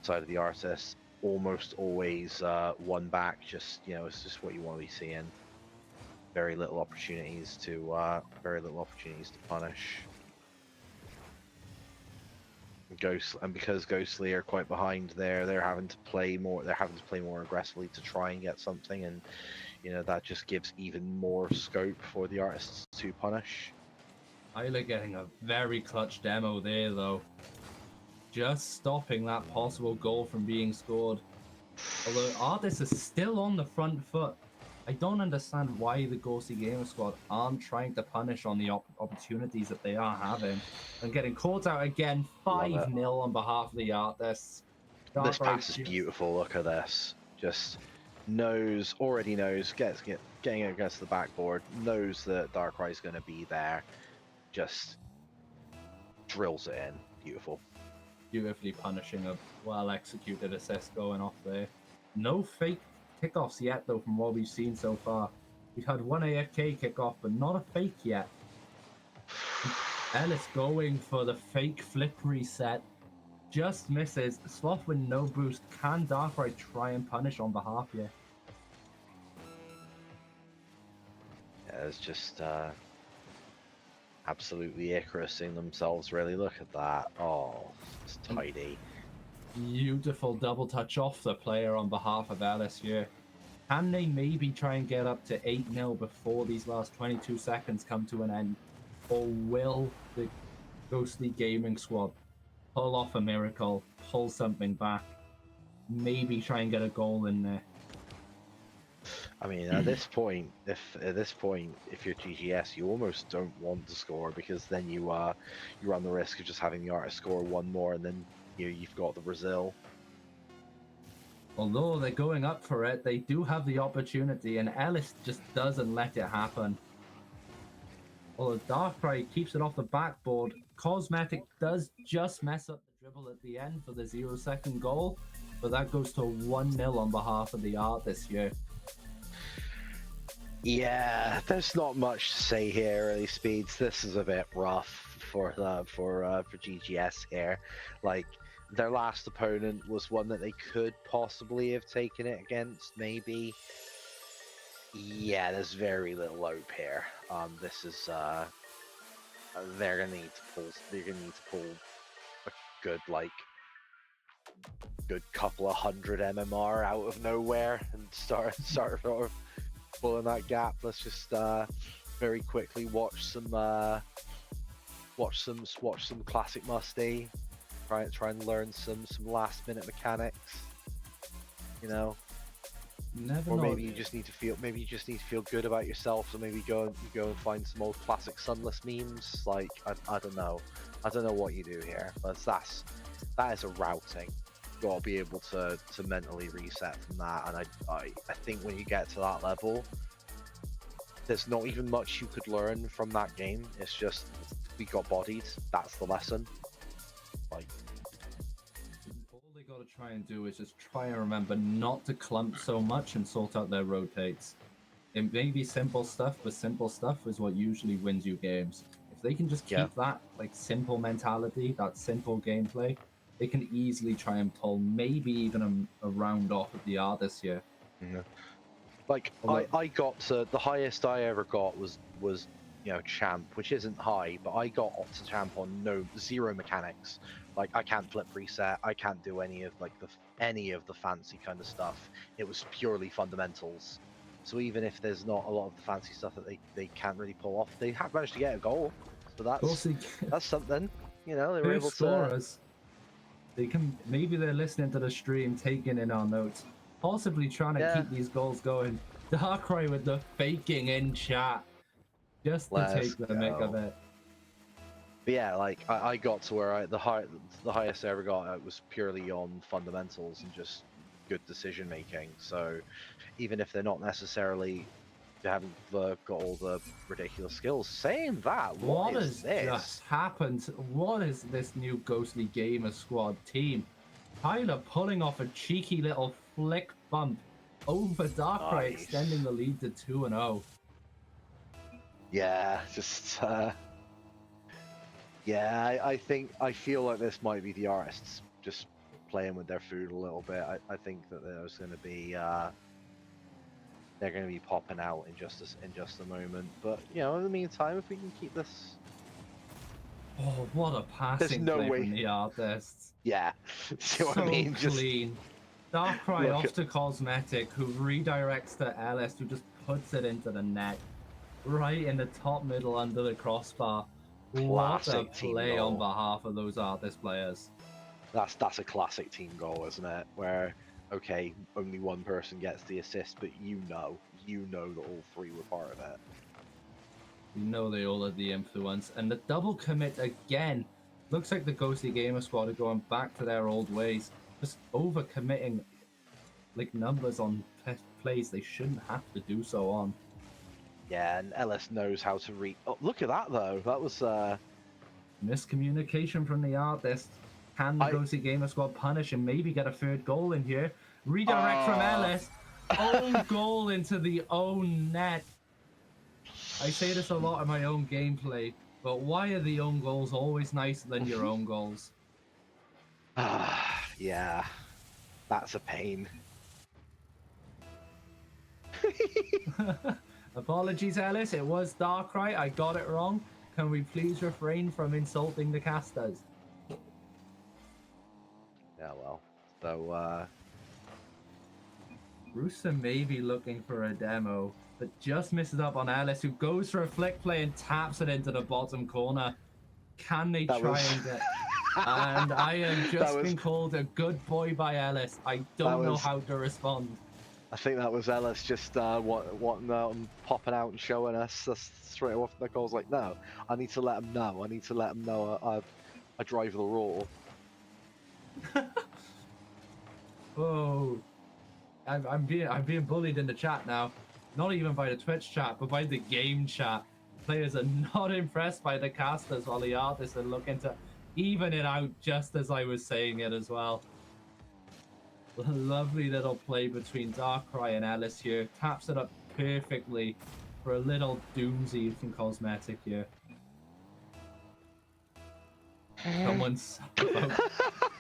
Speaker 1: side of the artist. Almost always one back. Just, you know, it's just what you want to be seeing. Very little opportunities to punish. Because Ghostly are quite behind there, they're having to play more. They're having to play more aggressively to try and get something, and you know that just gives even more scope for the artists to punish.
Speaker 2: Tyler getting a very clutch demo there though. Just stopping that possible goal from being scored. Although Artis is still on the front foot. I don't understand why the Ghostly Gamer Squad aren't trying to punish on the opportunities that they are having. And getting caught out again, 5-0 on behalf of the artists.
Speaker 1: This pass is beautiful. Look at this. Just already knows, getting it against the backboard, knows that Darkrai's going to be there. just drills it in. Beautiful.
Speaker 2: Beautifully punishing a well-executed assist going off there. No fake kickoffs yet, though, from what we've seen so far. We've had one AFK kickoff, but not a fake yet. Ellis going for the fake flip reset. Just misses. Sloth with no boost. Can Darkrai try and punish on behalf here?
Speaker 1: Yeah, it's just absolutely Icarusing themselves, really. Look at that. Oh, it's tidy.
Speaker 2: Beautiful double touch off the player on behalf of Ellis here. Can they maybe try and get up to 8-0 before these last 22 seconds come to an end? Or will the Ghostly Gaming squad pull off a miracle, pull something back, maybe try and get a goal in there?
Speaker 1: I mean, at this point, if you're GGS, you almost don't want to score, because then you run the risk of just having the artist score one more, and then you've got the Brazil.
Speaker 2: Although they're going up for it, they do have the opportunity, and Ellis just doesn't let it happen. Although Darkrai keeps it off the backboard, Cosmetic does just mess up the dribble at the end for the 0-second goal, but that goes to 1-0 on behalf of the artist here.
Speaker 1: Yeah, there's not much to say here, really, Speeds. This is a bit rough for GGS here. Like, their last opponent was one that they could possibly have taken it against, maybe. Yeah, there's very little hope here. This is they're gonna need to pull. They're gonna need to pull a good couple of hundred MMR out of nowhere and start sort of pulling that gap. Let's just very quickly watch some classic Musty. Try and learn some last minute mechanics.
Speaker 2: Never
Speaker 1: or
Speaker 2: know.
Speaker 1: maybe you just need to feel good about yourself. So maybe go and find some old classic Sunless memes. Like I don't know what you do here, but that is a routing. You gotta be able to mentally reset from that. And I think when you get to that level, there's not even much you could learn from that game. It's just we got bodied. That's the lesson. Like,
Speaker 2: all they got to try and do is just try and remember not to clump so much and sort out their rotates. It may be simple stuff, but simple stuff is what usually wins you games. If they can just keep that simple mentality, that simple gameplay, they can easily try and pull maybe even a round off of the artist here.
Speaker 1: Yeah. Like, I got to the highest I ever got was champ, which isn't high, but I got to champ on zero mechanics. Like, I can't flip reset, I can't do any of the fancy kind of stuff. It was purely fundamentals. So even if there's not a lot of the fancy stuff that they can't really pull off, they have managed to get a goal. So that's something. They were able
Speaker 2: scorers. Maybe they're listening to the stream, taking in our notes, possibly trying to keep these goals going. Darkrai with the faking in chat, just to take the mick of it.
Speaker 1: But yeah, like I got to where the highest I ever got was purely on fundamentals and just good decision making. So even if they're not necessarily haven't got all the ridiculous skills, saying that, what is this?
Speaker 2: Just happened? What is this new Ghostly Gamer squad team? Tyler pulling off a cheeky little flick bump over Darkrai, extending the lead to 2-0.
Speaker 1: Yeah, just I feel like this might be the artists just playing with their food a little bit. I think that there's going to be they're going to be popping out in just a moment. But in the meantime, if we can keep this.
Speaker 2: Oh, what a passing play from the artists!
Speaker 1: Yeah, see what I mean?
Speaker 2: Clean. Darkrai off to Cosmetic, who redirects to Ellis, who just puts it into the net, right in the top middle under the crossbar. What a play on behalf of those artist players.
Speaker 1: That's a classic team goal, isn't it? Where, okay, only one person gets the assist, but you know that all three were part of it.
Speaker 2: You know they all had the influence. And the double commit again. Looks like the Ghostly Gamer squad are going back to their old ways. Just over-committing numbers on plays they shouldn't have to do so on.
Speaker 1: Yeah, and Ellis knows how to read. Oh, look at that though. That was
Speaker 2: Miscommunication from the artist. Can the
Speaker 1: I
Speaker 2: Ghostly Gamer Squad punish and maybe get a third goal in here? Redirect from Ellis. Own goal into the own net. I say this a lot in my own gameplay, but why are the own goals always nicer than your own goals?
Speaker 1: yeah, that's a pain.
Speaker 2: Apologies, Ellis. It was Darkrai. I got it wrong. Can we please refrain from insulting the casters?
Speaker 1: Yeah, well, so
Speaker 2: Rooster may be looking for a demo, but just misses up on Ellis, who goes for a flick play and taps it into the bottom corner. Can they try and get... And I am just been called a good boy by Ellis. I don't know how to respond.
Speaker 1: I think that was Ellis just wanting out and popping out and showing us straight off the goal. I was like, no, I need to let him know. I need to let him know I drive the raw.
Speaker 2: Oh, I'm being bullied in the chat now. Not even by the Twitch chat, but by the game chat. Players are not impressed by the casters, while the artists are looking to even it out just as I was saying it as well. Lovely little play between Darkrai and Ellis here. Taps it up perfectly for a little doomsy from Cosmetic here. Someone's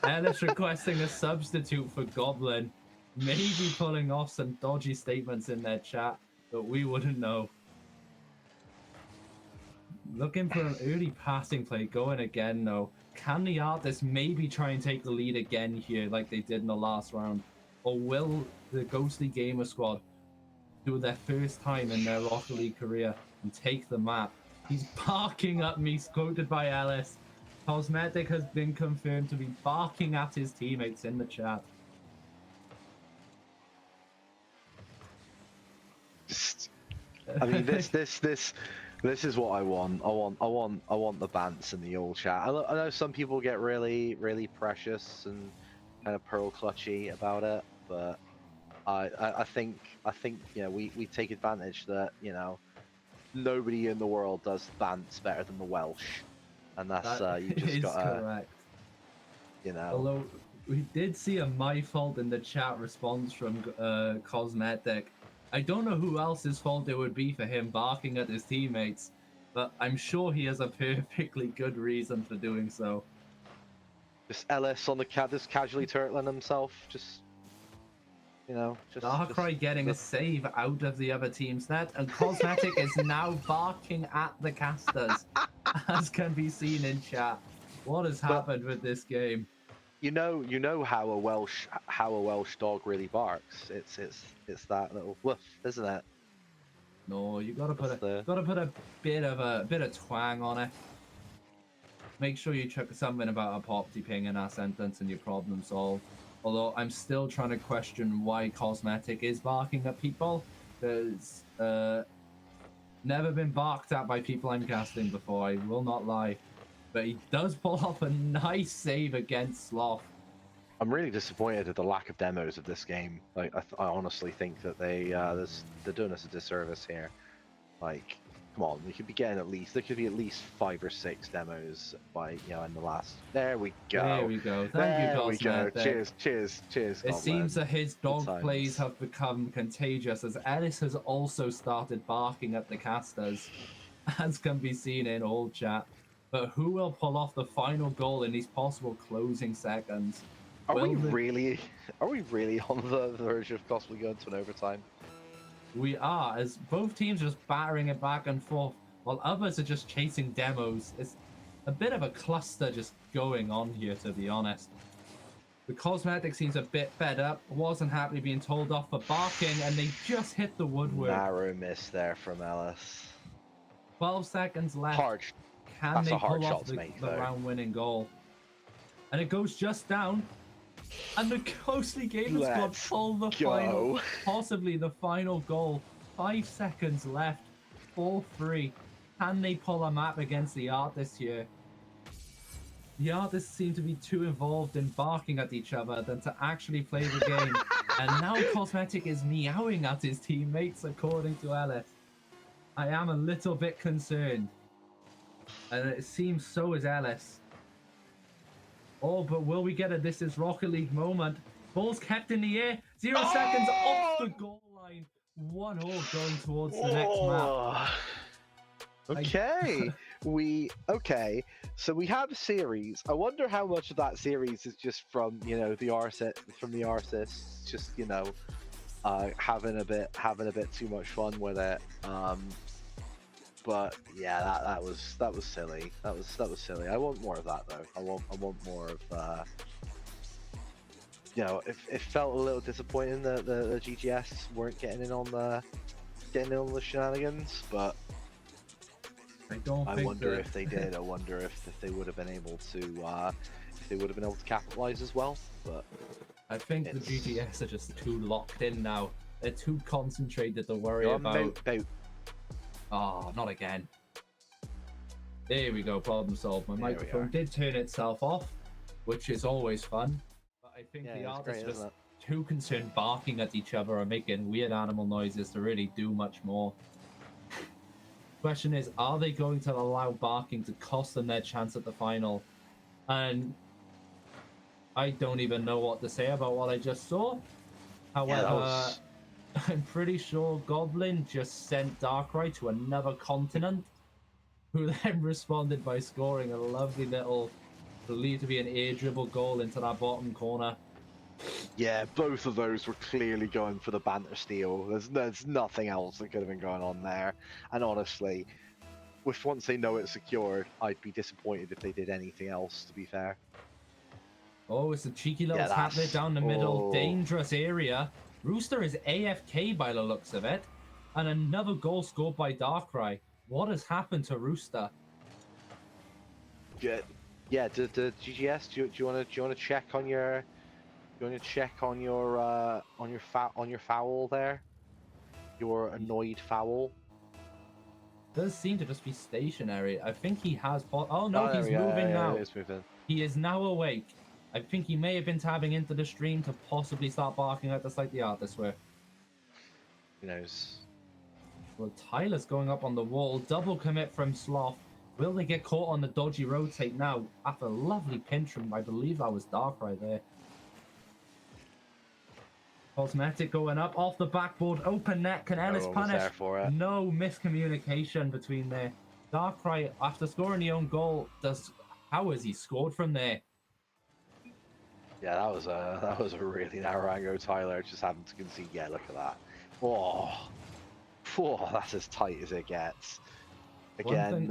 Speaker 2: Ellis requesting a substitute for Goblin. Maybe pulling off some dodgy statements in their chat, but we wouldn't know. Looking for an early passing play going again though. Can the artists maybe try and take the lead again here like they did in the last round? Or will the Ghostly Gamer Squad do their first time in their Rocket League career and take the map? He's barking at me, quoted by Ellis. Cosmetic has been confirmed to be barking at his teammates in the chat.
Speaker 1: I mean, this is what I want. I want the bants in the old chat. I know some people get really precious and kind of pearl clutchy about it, but I think you know we take advantage that you know nobody in the world does bants better than the Welsh, and that's you just gotta
Speaker 2: correct.
Speaker 1: You know.
Speaker 2: Although we did see a my fault in the chat response from Cosmetic. I don't know who else's fault it would be for him barking at his teammates, but I'm sure he has a perfectly good reason for doing so.
Speaker 1: Just Ellis on the just casually turtling himself, just you know,
Speaker 2: Darkrai getting a save out of the other team's net, and Cosmetic is now barking at the casters, as can be seen in chat. What has happened with this game?
Speaker 1: You know how a Welsh dog really barks. It's that little woof, isn't it?
Speaker 2: No, you gotta put a bit of twang on it. Make sure you chuck something about a pop ping in that sentence and your problem solved. Although I'm still trying to question why Cosmetic is barking at people, because never been barked at by people I'm casting before. I will not lie. But he does pull off a nice save against Sloth.
Speaker 1: I'm really disappointed at the lack of demos of this game. Like, I honestly think that they're doing us a disservice here. Like, come on, we could be getting there could be at least 5 or 6 demos by in the last. There we go.
Speaker 2: There we go. Thank you, Cosmetic.
Speaker 1: Cheers.
Speaker 2: It seems that his dog plays have become contagious, as Ellis has also started barking at the casters, as can be seen in all chat. But who will pull off the final goal in these possible closing seconds?
Speaker 1: Are we really on the verge of possibly going to an overtime?
Speaker 2: We are, as both teams are just battering it back and forth, while others are just chasing demos. It's a bit of a cluster just going on here, to be honest. The Cosmetic seems a bit fed up, wasn't happy being told off for barking, and they just hit the woodwork.
Speaker 1: Narrow miss there from Ellis.
Speaker 2: 12 seconds left. Can they pull off the round-winning goal? And it goes just down. And the Ghostly Gamer Squad pull the final, possibly the final goal. 5 seconds left. 4-3. Can they pull a map against the artists here? The artists seem to be too involved in barking at each other than to actually play the game. And now Cosmetic is meowing at his teammates, according to Ellis. I am a little bit concerned. And it seems so is Ellis. Oh, but will we get a This Is Rocket League moment? Ball's kept in the air. 0 seconds off the goal line. 1-0 going towards the next map.
Speaker 1: Okay, so we have a series. I wonder how much of that series is just from the artists, just having a bit too much fun with it. But yeah, that was silly. That was silly. I want more of that though. I want more of it felt a little disappointing that the GGS weren't getting in on the shenanigans, but I wonder if they did. I wonder if they would have been able to capitalize as well. But
Speaker 2: I think the GGS are just too locked in now. They're too concentrated to worry about. Oh, not again. There we go, problem solved. My microphone did turn itself off, which is always fun. But I think the artists are just too concerned barking at each other or making weird animal noises to really do much more. Question is, are they going to allow barking to cost them their chance at the final? And I don't even know what to say about what I just saw. However, I'm pretty sure Goblin just sent Darkrai to another continent, who then responded by scoring a lovely little, believed to be an air dribble goal into that bottom corner.
Speaker 1: Yeah, both of those were clearly going for the banter steal. There's nothing else that could have been going on there. And honestly, once they know it's secured, I'd be disappointed if they did anything else, to be fair.
Speaker 2: Oh, it's a cheeky little tap there down the middle. Dangerous area. Rooster is AFK by the looks of it. And another goal scored by Darkrai. What has happened to Rooster?
Speaker 1: Yeah, the GGS. Do you want to check on your? You want to check on your foul there? Your annoyed foul.
Speaker 2: Does seem to just be stationary. I think he has. Oh no, he's moving now. He is now awake. I think he may have been tabbing into the stream to possibly start barking at us like the artists were.
Speaker 1: Who knows?
Speaker 2: Well, Tyler's going up on the wall. Double commit from Sloth. Will they get caught on the dodgy rotate now? After a lovely pinch from, I believe that was Darkrai there. Cosmetic going up off the backboard. Open net. Can Ellis punish? No miscommunication between there. Darkrai, after scoring the own goal, how has he scored from there?
Speaker 1: Yeah, that was a really narrow angle, Tyler. Just having to concede. Yeah, look at that. Oh, that's as tight as it gets. Again,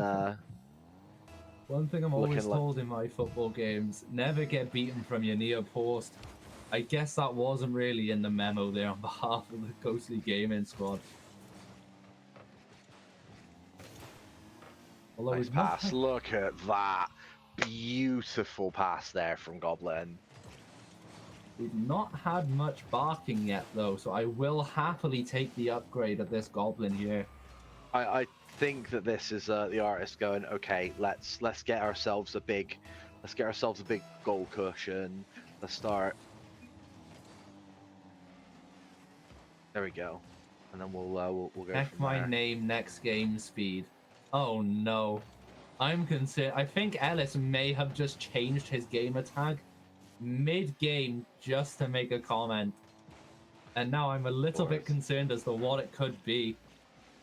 Speaker 2: one thing I'm always told in my football games: never get beaten from your near post. I guess that wasn't really in the memo there on behalf of the Ghostly Gaming squad.
Speaker 1: Although nice pass. Look at that. Beautiful pass there from Goblin.
Speaker 2: We've not had much barking yet, though, so I will happily take the upgrade of this Goblin here.
Speaker 1: I think that this is the artist going, okay, let's get ourselves a big goal cushion. Let's start. There we go, and then we'll go.
Speaker 2: Check my name next game, Speed. Oh no, I'm concerned. I think Ellis may have just changed his gamer tag mid-game just to make a comment, and now I'm a little bit concerned as to what it could be.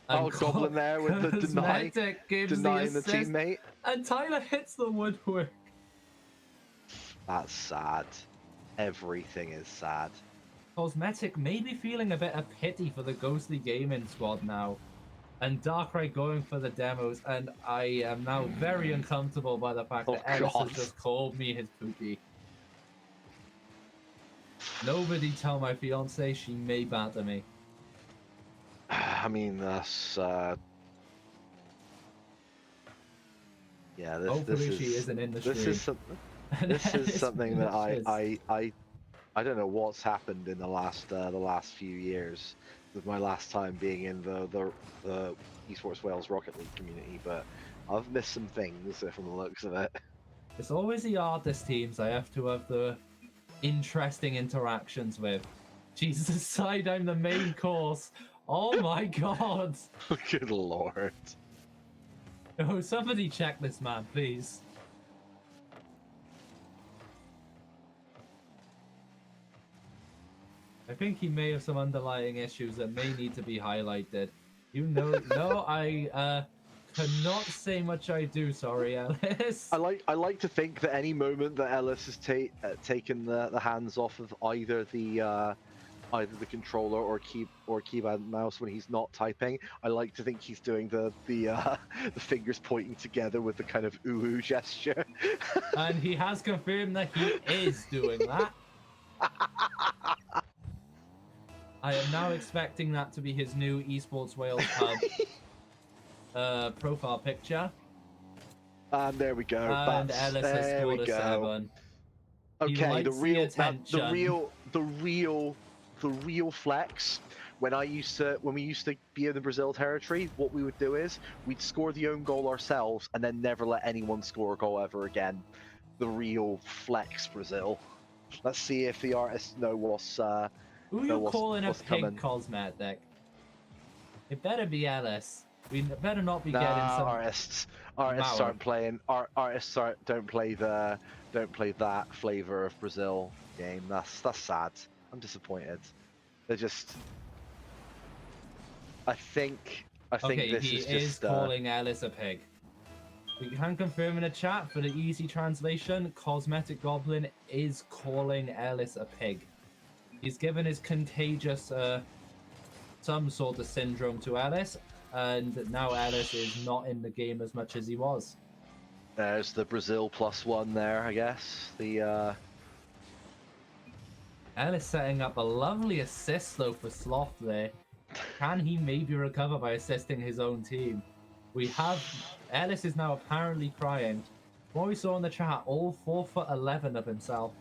Speaker 1: And Goblin there with the denying the teammate,
Speaker 2: and Tyler hits the woodwork.
Speaker 1: That's sad. Everything is sad.
Speaker 2: Cosmetic may be feeling a bit of pity for the Ghostly Gaming squad now, and Darkrai going for the demos, and I am now very uncomfortable by the fact that Ellis has just called me his poopy. Nobody tell my fiance, she may batter me.
Speaker 1: I mean, that's yeah.
Speaker 2: Hopefully she isn't in the stream.
Speaker 1: This is something that I don't know what's happened in the last few years with my last time being in the Esports Wales Rocket League community, but I've missed some things from the looks of it.
Speaker 2: It's always the artist teams I have to have the interesting interactions with. Jesus, decide I'm the main course. Oh my god!
Speaker 1: Good lord.
Speaker 2: Oh, somebody check this man, please. I think he may have some underlying issues that may need to be highlighted. You know, no, I cannot say much. I do. Sorry, Alice.
Speaker 1: I like to think that any moment that Ellis has taken the hands off of either the controller or keyboard and mouse when he's not typing, I like to think he's doing the the fingers pointing together with the kind of ooh gesture.
Speaker 2: And he has confirmed that he is doing that. I am now expecting that to be his new Esports Wales Hub profile picture.
Speaker 1: And there we go.
Speaker 2: And Ellis has scored a 7.
Speaker 1: Okay, the real flex. When we used to be in the Brazil territory, what we would do is we'd score the own goal ourselves and then never let anyone score a goal ever again. The real flex Brazil. Let's see if the artists know what's
Speaker 2: Who you calling a
Speaker 1: what's
Speaker 2: pig
Speaker 1: coming.
Speaker 2: cosmetic? It better be Alice. We better not be getting some
Speaker 1: artists
Speaker 2: Mauer.
Speaker 1: aren't playing. Don't play that flavor of Brazil game. That's sad. I'm disappointed. They're just. I think
Speaker 2: Okay,
Speaker 1: this
Speaker 2: he
Speaker 1: is
Speaker 2: is
Speaker 1: just.
Speaker 2: calling Alice a pig. We can confirm in the chat for the easy translation, Cosmetic Goblin is calling Alice a pig. He's given his contagious some sort of syndrome to Alice, and now Alice is not in the game as much as he was.
Speaker 1: There's the Brazil +1 there, I guess. The
Speaker 2: Alice setting up a lovely assist though for Sloth there. Can he maybe recover by assisting his own team? We have Ellis is now apparently crying. What we saw in the chat, all 4'11" of himself.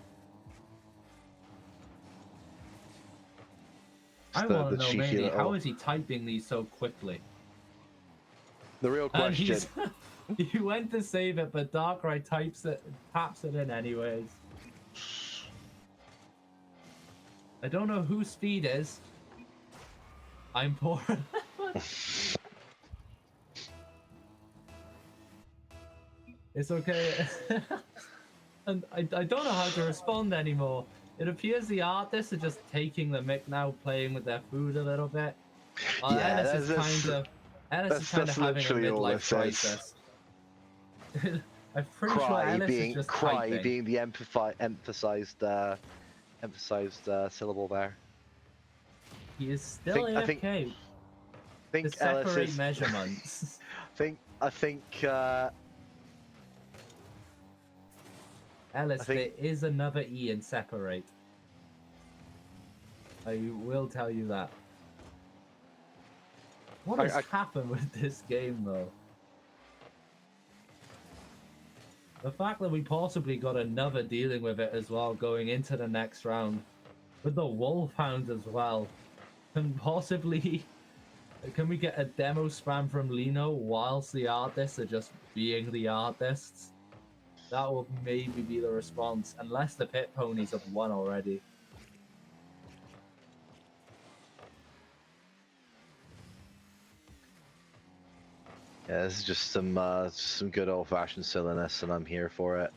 Speaker 2: I want to know mainly how is he typing these so quickly?
Speaker 1: The real question.
Speaker 2: He went to save it, but Darkrai taps it in anyways. I don't know who Speed is. I'm poor. It's okay. And I don't know how to respond anymore. It appears the artists are just taking the mic now, playing with their food a little bit.
Speaker 1: Yeah,
Speaker 2: Ellis is kind of having a midlife crisis. I'm pretty sure Ellis is just typing.
Speaker 1: being the emphasized syllable there.
Speaker 2: He is still AFK.
Speaker 1: To
Speaker 2: separate measurements.
Speaker 1: I think
Speaker 2: Ellis, there is another E in separate. I will tell you that. What has happened with this game, though? The fact that we possibly got another dealing with it as well going into the next round. With the Wolfhound as well. Can we get a demo spam from Lino whilst the artists are just being the artists? That will maybe be the response, unless the pit ponies have won already.
Speaker 1: Yeah, this is just some good old-fashioned silliness, and I'm here for it.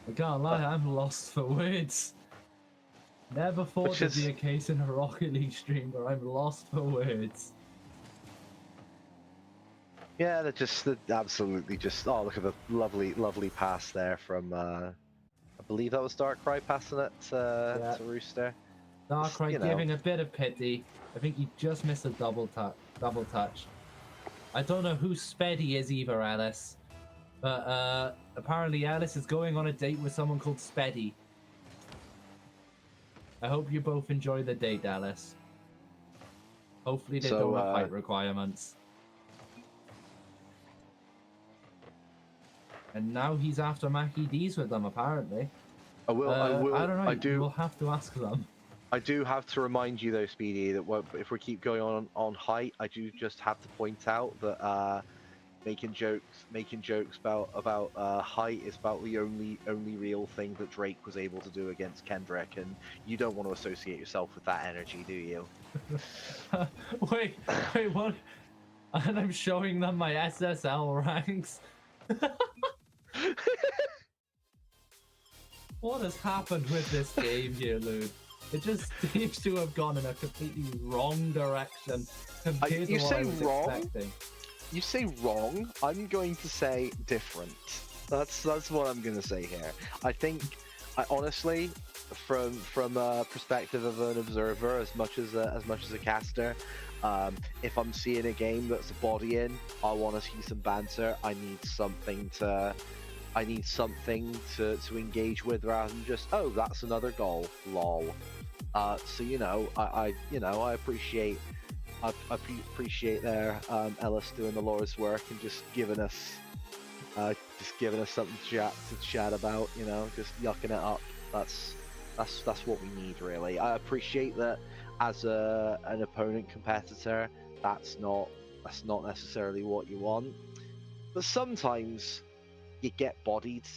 Speaker 2: I can't lie, I'm lost for words. Never thought there'd be a case in a Rocket League stream where I'm lost for words.
Speaker 1: Yeah, they're absolutely just. Oh, look at the lovely pass there from. I believe that was Darkrai passing it to Rooster.
Speaker 2: Darkrai giving a bit of pity. I think he just missed a double touch. I don't know who Speedy is either, Alice. But apparently Alice is going on a date with someone called Speedy. I hope you both enjoy the date, Alice. Hopefully they don't have height requirements. And now he's after Mackie D's with them, apparently. I don't know. We'll have to ask them.
Speaker 1: I do have to remind you, though, Speedy, that if we keep going on height, I do just have to point out that making jokes about height is about the only real thing that Drake was able to do against Kendrick, and you don't want to associate yourself with that energy, do you?
Speaker 2: Wait, wait, what? And I'm showing them my SSL ranks. What has happened with this game here, Lude? It just seems to have gone in a completely wrong direction compared to what I was expecting.
Speaker 1: You say wrong. I'm going to say different. That's what I'm going to say here. I think, I honestly, from a perspective of an observer, as much as a caster, if I'm seeing a game that's a body in, I want to see some banter. I need something to engage with rather than just, oh, that's another goal, lol. So I appreciate there Ellis doing the Lord's work and just giving us something to chat about. Just yucking it up. That's what we need, really. I appreciate that as an opponent competitor. That's not necessarily what you want, but sometimes you get bodied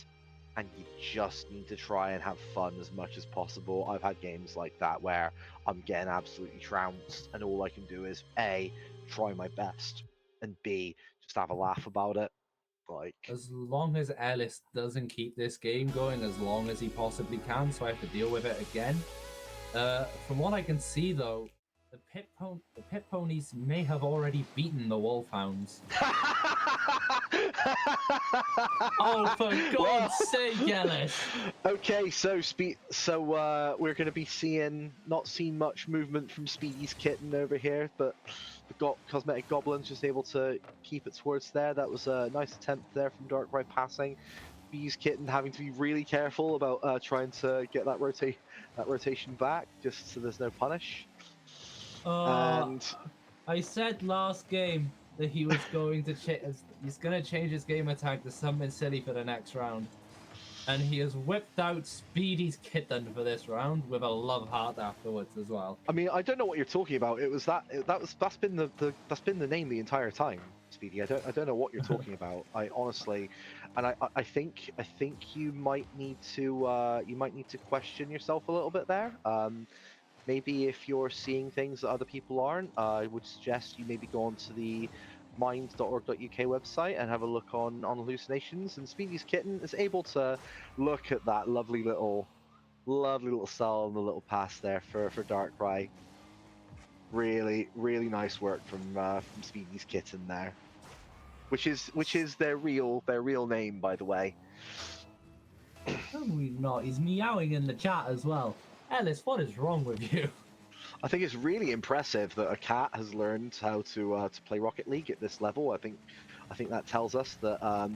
Speaker 1: and you just need to try and have fun as much as possible. I've had games like that where I'm getting absolutely trounced and all I can do is A, try my best, and B, just have a laugh about it. Like,
Speaker 2: as long as Ellis doesn't keep this game going as long as he possibly can, so I have to deal with it again. From what I can see, though, the pit ponies may have already beaten the wolfhounds. Oh, for God's sake, Ellis!
Speaker 1: Okay, so we're going to be not seeing much movement from Speedy's kitten over here, but the cosmetic goblin's just able to keep it towards there. That was a nice attempt there from Darkrai passing. Speedy's kitten having to be really careful about trying to get that rotation back, just so there's no punish. And
Speaker 2: I said last game that he was going to change his game attack to something silly for the next round, and he has whipped out Speedy's kitten for this round with a love heart afterwards as well.
Speaker 1: I mean, I don't know what you're talking about. That's been the name the entire time, Speedy. I don't know what you're talking about. I honestly, and I think you might need to question yourself a little bit there. Maybe if you're seeing things that other people aren't, I would suggest you maybe go onto the mind.org.uk website and have a look on hallucinations. And Speedy's kitten is able to look at that lovely little cell and the little pass there for Darkrai. Really, really nice work from Speedy's kitten there, which is their real name, by the way.
Speaker 2: Certainly not. He's meowing in the chat as well. Ellis, what is wrong with you?
Speaker 1: I think it's really impressive that a cat has learned how to play Rocket League at this level. I think that tells us that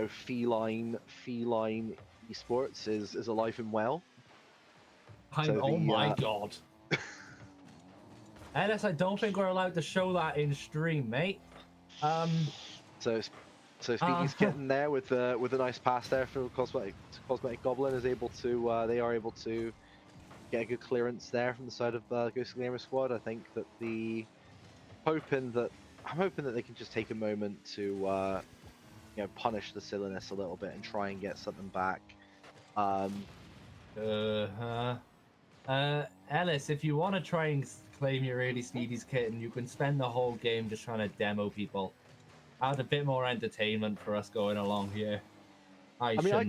Speaker 1: feline esports is alive and well.
Speaker 2: Oh my God. Ellis, I don't think we're allowed to show that in stream, mate.
Speaker 1: So Speedy's kitten there with a nice pass there for Cosmetic Goblin is able to they are able to get a good clearance there from the side of Ghostly Gamer Squad. I think that I'm hoping that they can just take a moment to punish the silliness a little bit and try and get something back.
Speaker 2: Ellis, if you want to try and claim you're really Speedy's kitten, you can spend the whole game just trying to demo people. Add a bit more entertainment for us going along here. I don't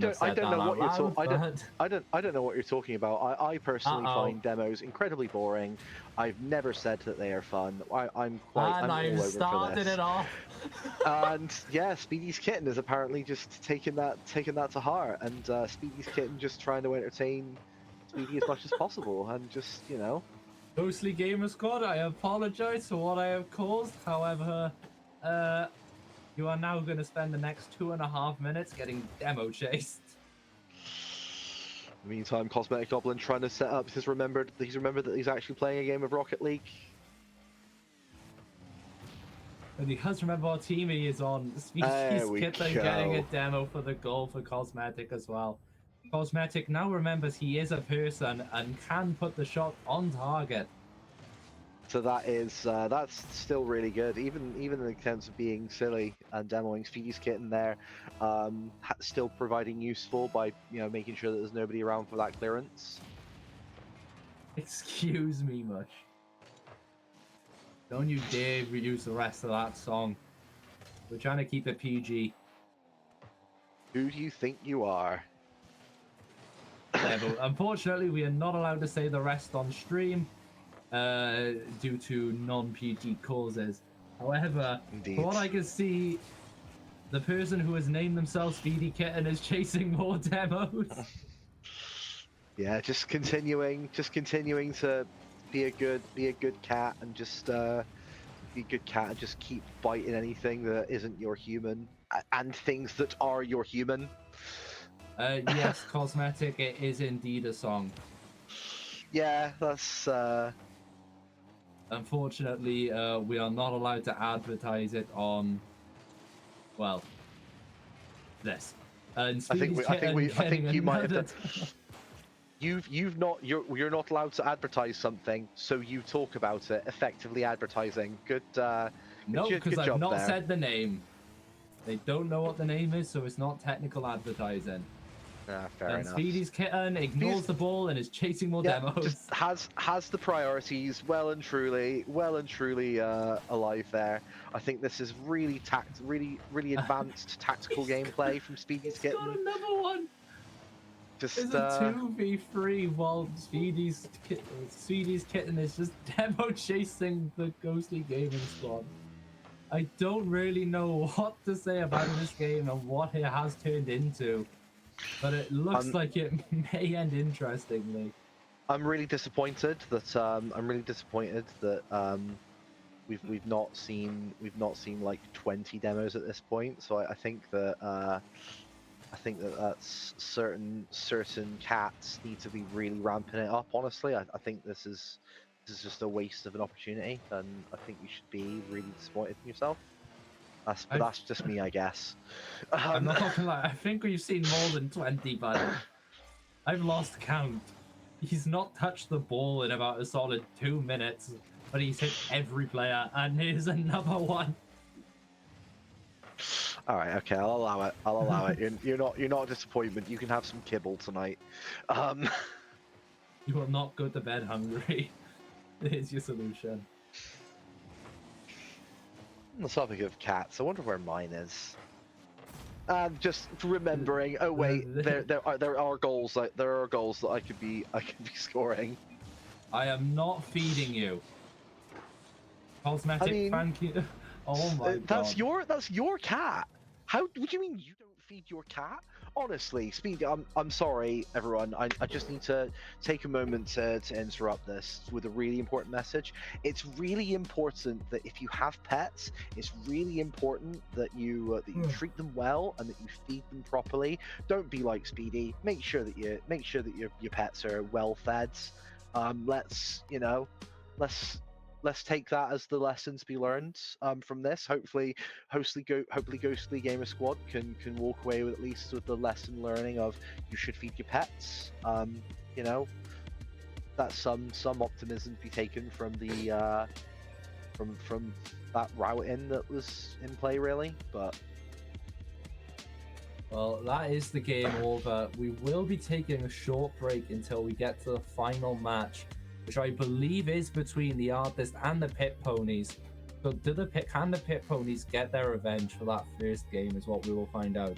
Speaker 2: know
Speaker 1: what you're talking about. I personally find demos incredibly boring. I've never said that they are fun. I'm all over
Speaker 2: started
Speaker 1: for this.
Speaker 2: It off.
Speaker 1: And yeah, Speedy's kitten is apparently just taking that to heart, and Speedy's kitten just trying to entertain Speedy as much as possible, and just
Speaker 2: Ghostly Gamer Squad, I apologize for what I have caused. However, you are now going to spend the next 2.5 minutes getting demo chased.
Speaker 1: In the meantime, Cosmetic Goblin trying to set up. He's remembered that he's actually playing a game of Rocket League.
Speaker 2: And he has remembered what team he is on. Speedy's kitten getting a demo for the goal for Cosmetic as well. Cosmetic now remembers he is a person and can put the shot on target.
Speaker 1: So that's still really good, even in the sense of being silly and demoing Speedy's kitten there, still providing useful by making sure that there's nobody around for that clearance.
Speaker 2: Excuse me, much. Don't you dare reuse the rest of that song. We're trying to keep it PG.
Speaker 1: Who do you think you are?
Speaker 2: Yeah, but unfortunately, we are not allowed to say the rest on stream due to non-PG causes. However,
Speaker 1: Indeed.
Speaker 2: from what I can see, the person who has named themselves Speedy Kitten is chasing more demos.
Speaker 1: Yeah, just continuing to be a good cat and just be a good cat and just keep biting anything that isn't your human and things that are your human.
Speaker 2: Yes, Cosmetic, it is indeed a song.
Speaker 1: Yeah, that's
Speaker 2: Unfortunately, we are not allowed to advertise it on, well, this. And
Speaker 1: I think you might have done. You're not allowed to advertise something, so you talk about it, effectively advertising. Good.
Speaker 2: No, because I've not
Speaker 1: there.
Speaker 2: said the name. They don't know what the name is, so it's not technical advertising.
Speaker 1: Fair enough.
Speaker 2: Speedy's kitten ignores the ball and is chasing more demos.
Speaker 1: Just has the priorities well and truly alive there. I think this is really advanced tactical gameplay from Speedy's kitten.
Speaker 2: Got another one.
Speaker 1: Just
Speaker 2: it's a 2v3 while Speedy's kitten is just demo chasing the ghostly gaming squad. I don't really know what to say about this game and what it has turned into. But it looks like it may end interestingly.
Speaker 1: I'm really disappointed that we've not seen like 20 demos at this point. So I think that that's certain cats need to be really ramping it up. Honestly, I think this is just a waste of an opportunity, and I think you should be really disappointed in yourself. That's just me, I guess.
Speaker 2: I'm not gonna lie, I think we've seen more than 20, but I've lost count. He's not touched the ball in about a solid 2 minutes, but he's hit every player, and here's another one.
Speaker 1: All right, okay, I'll allow it. You're not a disappointment. You can have some kibble tonight.
Speaker 2: You will not go to bed hungry. Here's your solution.
Speaker 1: On the topic of cats, I wonder where mine is. Just remembering. Oh wait, there are goals that I could be scoring.
Speaker 2: I am not feeding you. Cosmetic, thank you. Oh my god.
Speaker 1: That's your cat. How? What do you mean you don't feed your cat? Honestly, Speedy, I'm sorry, everyone. I just need to take a moment to interrupt this with a really important message. It's really important that if you have pets, it's really important that you treat them well and that you feed them properly. Don't be like Speedy. Make sure that your pets are well fed. Let's take that as the lesson to be learned from this. Hopefully Ghostly Gamer Squad can walk away with at least with the lesson learning of you should feed your pets. That's some optimism to be taken from the from that route that was in play really, but.
Speaker 2: Well, that is the game over. We will be taking a short break until we get to the final match, which I believe is between the artist and the pit ponies. So can the pit ponies get their revenge for that first game is what we will find out.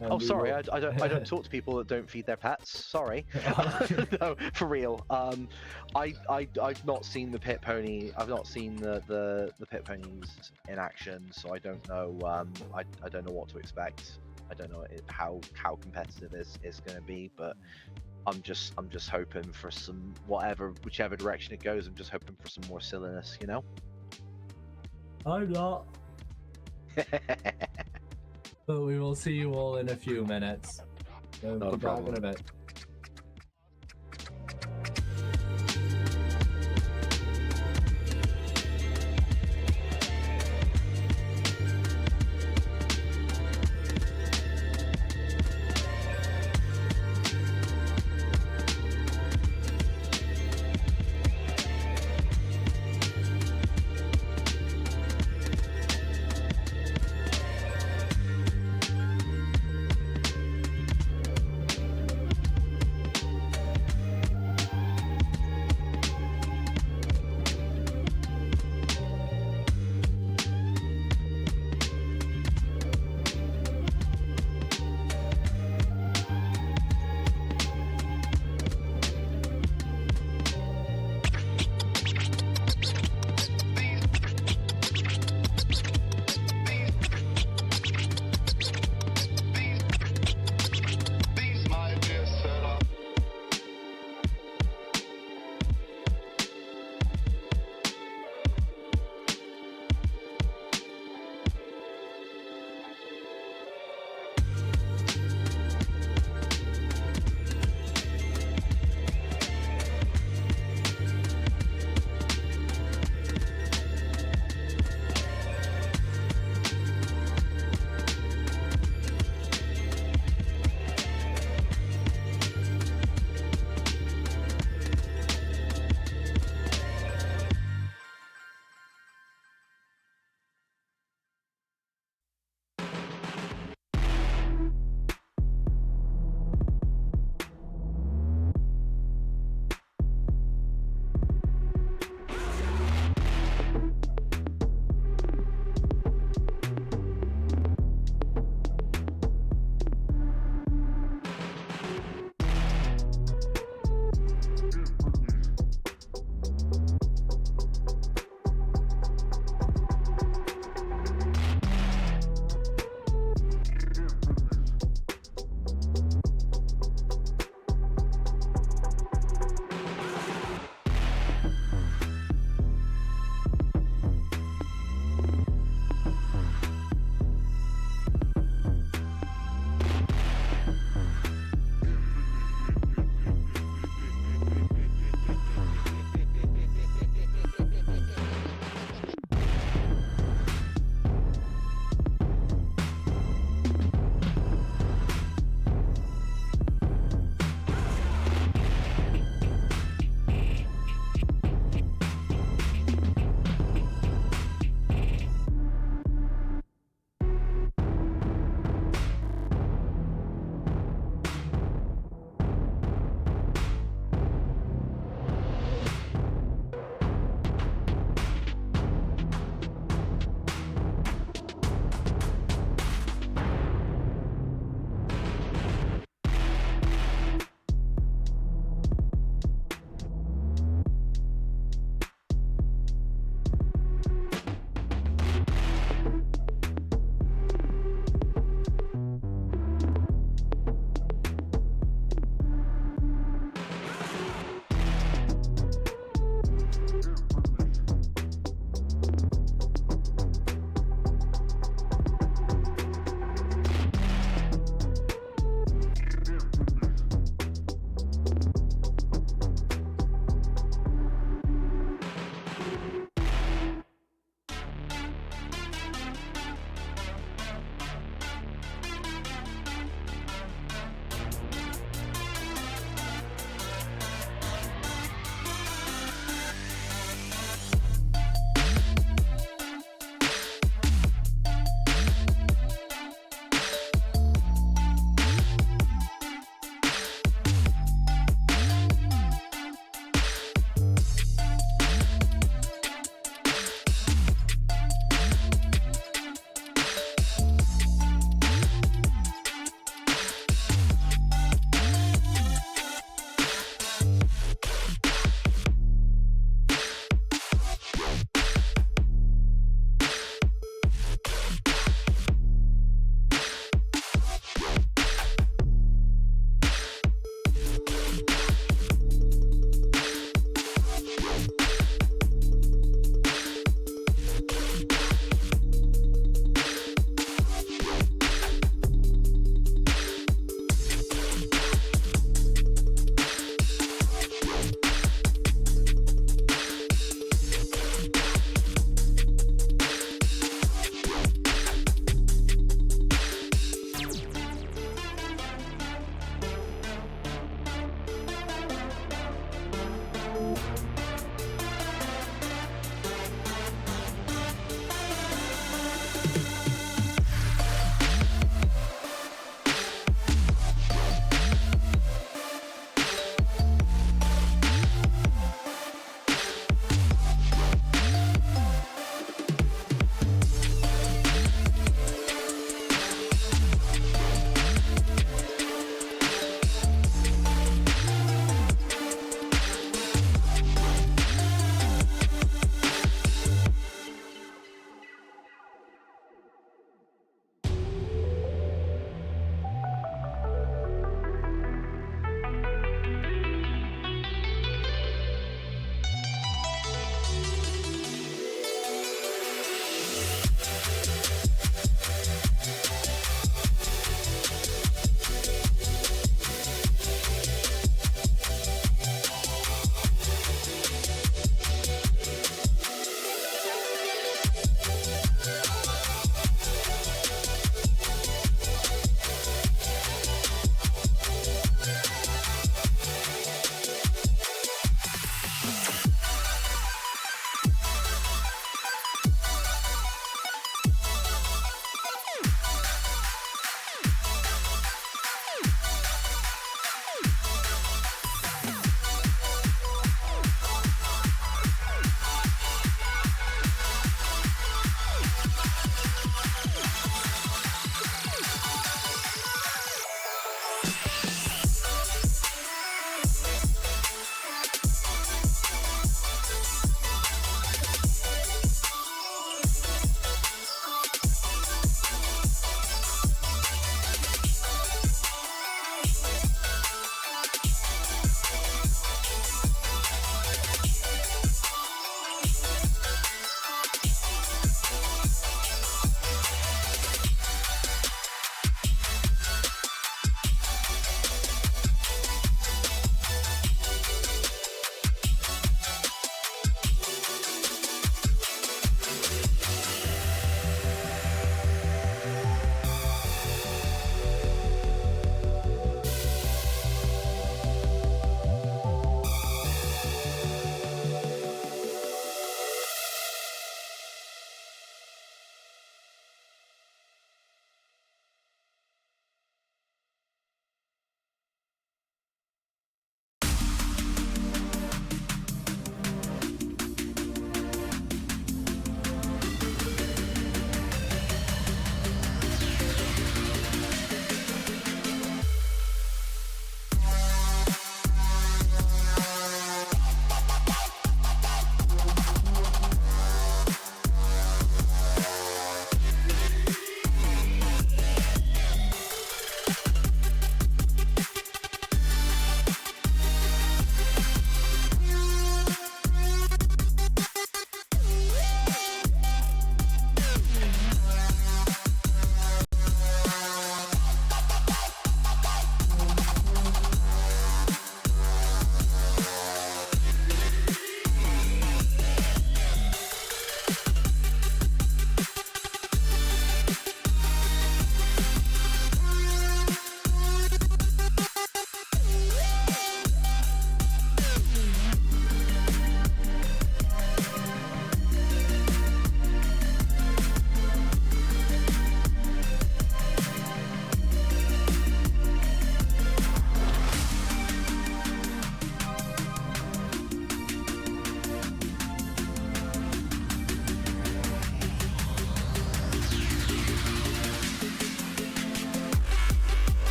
Speaker 1: And sorry, I don't talk to people that don't feed their pets. Sorry. No, for real. I've not seen the pit pony. I've not seen the pit ponies in action, so I don't know. I don't know what to expect. I don't know how competitive it's going to be, but I'm just hoping for some whichever direction it goes. I'm just hoping for some more silliness, you know.
Speaker 2: I'm not. But we will see you all in a few minutes. So
Speaker 1: Not a problem.
Speaker 2: In a bit.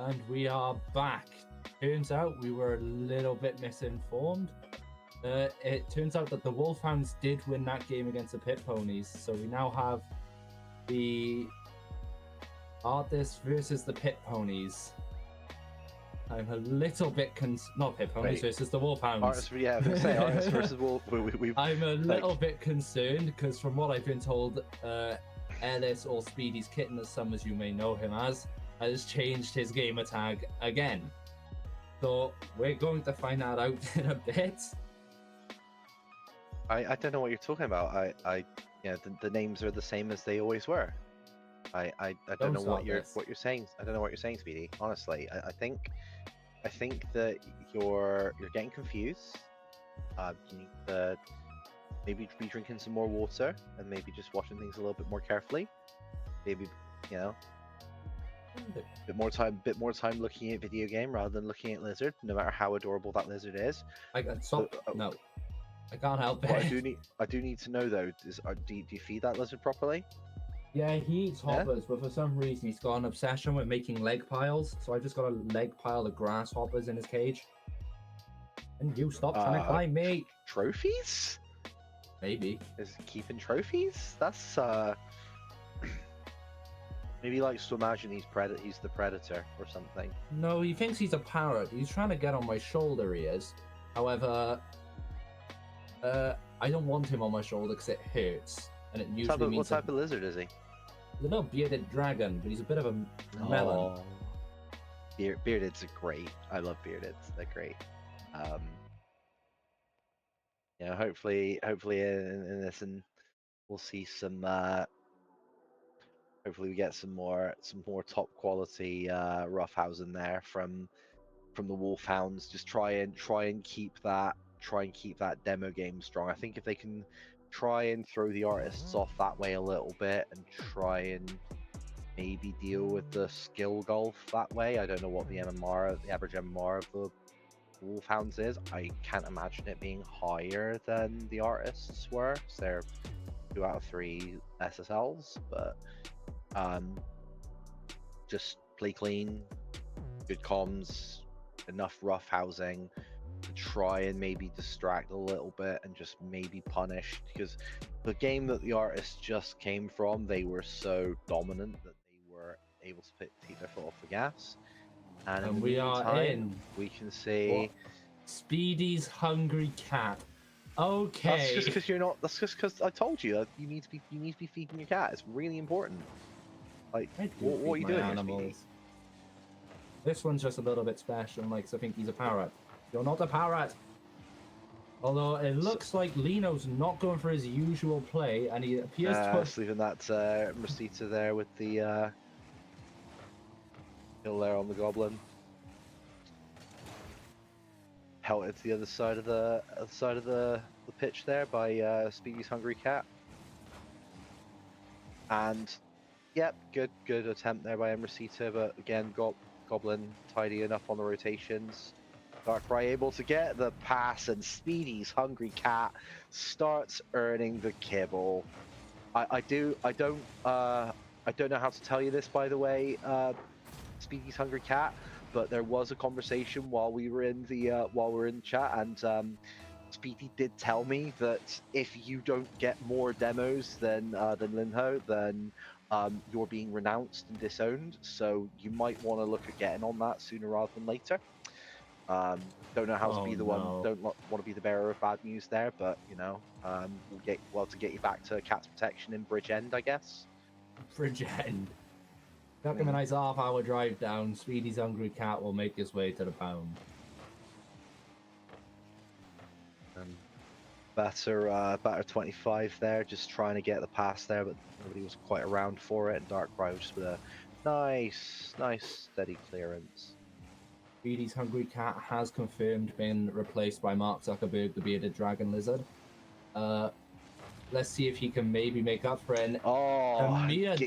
Speaker 2: And we are back. Turns out we were a little bit misinformed. It turns out that the Wolfhounds did win that game against the Pit Ponies, so we now have the Artists versus the Pit Ponies. I'm a little bit not Pit Ponies versus the Wolfhounds.
Speaker 1: Artists, yeah, I was gonna say Artists versus Wolf.
Speaker 2: I'm a little bit concerned because from what I've been told, Ellis, or Speedy's kitten, as some as you may know him as, has changed his gamer tag again. So we're going to find that out in a bit.
Speaker 1: I don't know what you're talking about. The names are the same as they always were. I don't know what you're saying. I don't know what you're saying, Speedy. Honestly, I think that you're getting confused. You need to maybe be drinking some more water and maybe just watching things a little bit more carefully. Maybe, you know, bit more time looking at video game rather than looking at lizard, no matter how adorable that lizard is.
Speaker 2: No, I can't help it.
Speaker 1: I do need to know though. Do you feed that lizard properly?
Speaker 2: Yeah, he eats hoppers, but for some reason he's got an obsession with making leg piles. So I've just got a leg pile of grasshoppers in his cage. And you stop trying to climb me.
Speaker 1: Trophies?
Speaker 2: Maybe.
Speaker 1: Is he keeping trophies? That's maybe he likes to imagine he's the predator or something.
Speaker 2: No, he thinks he's a parrot. He's trying to get on my shoulder, he is. However, I don't want him on my shoulder because it hurts. And it usually means...
Speaker 1: What type of lizard is he?
Speaker 2: He's a little bearded dragon, but he's a bit of a melon.
Speaker 1: Oh. Beardeds are great. I love beardeds. They're great. Hopefully in this, and we'll see some. Hopefully we get some more top quality roughhousing there from the Wolfhounds. Just try and keep that demo game strong. I think if they can try and throw the artists off that way a little bit and try and maybe deal with the skill golf that way. I don't know what the average MMR of the Wolfhounds is. I can't imagine it being higher than the artists were. So they're 2 out of 3 SSLs, but just play clean, good comms, enough rough housing to try and maybe distract a little bit and just maybe punish, because the game that the artists just came from, they were so dominant that they were able to take their foot off the gas. And
Speaker 2: we are in.
Speaker 1: We can see
Speaker 2: what? Speedy's hungry cat. Okay.
Speaker 1: That's just because you're not. That's just because I told you you need to be feeding your cat. It's really important. Like, what are you doing, Speedy?
Speaker 2: This one's just a little bit special, like, 'cause I think he's a parrot. You're not a parrot. Although it looks like Lino's not going for his usual play, and he appears to have...
Speaker 1: leaving that Rosita there with the kill there on the goblin. Held it to the other side of the pitch there by Speedy's hungry cat. And yep, good attempt there by Rosita, but again got Goblin tidy enough on the rotations. Darkrai able to get the pass, and Speedy's hungry cat starts earning the kibble. I don't know how to tell you this, by the way, Speedy's hungry cat, but there was a conversation while we were in the chat, and Speedy did tell me that if you don't get more demos than Linho, then you're being renounced and disowned. So you might want to look at getting on that sooner rather than later. Don't know how to be the one. Don't want to be the bearer of bad news there, but you know, to get you back to cat's protection in Bridge End, I guess.
Speaker 2: Bridge End. Got him a nice half-hour drive down. Speedy's hungry cat will make his way to the pound.
Speaker 1: Batter 25 there, just trying to get the pass there, but nobody was quite around for it. And Darkrai just with a nice steady clearance.
Speaker 2: Speedy's hungry cat has confirmed been replaced by Mark Zuckerberg, the bearded dragon lizard. Let's see if he can maybe make up for it.
Speaker 1: Oh,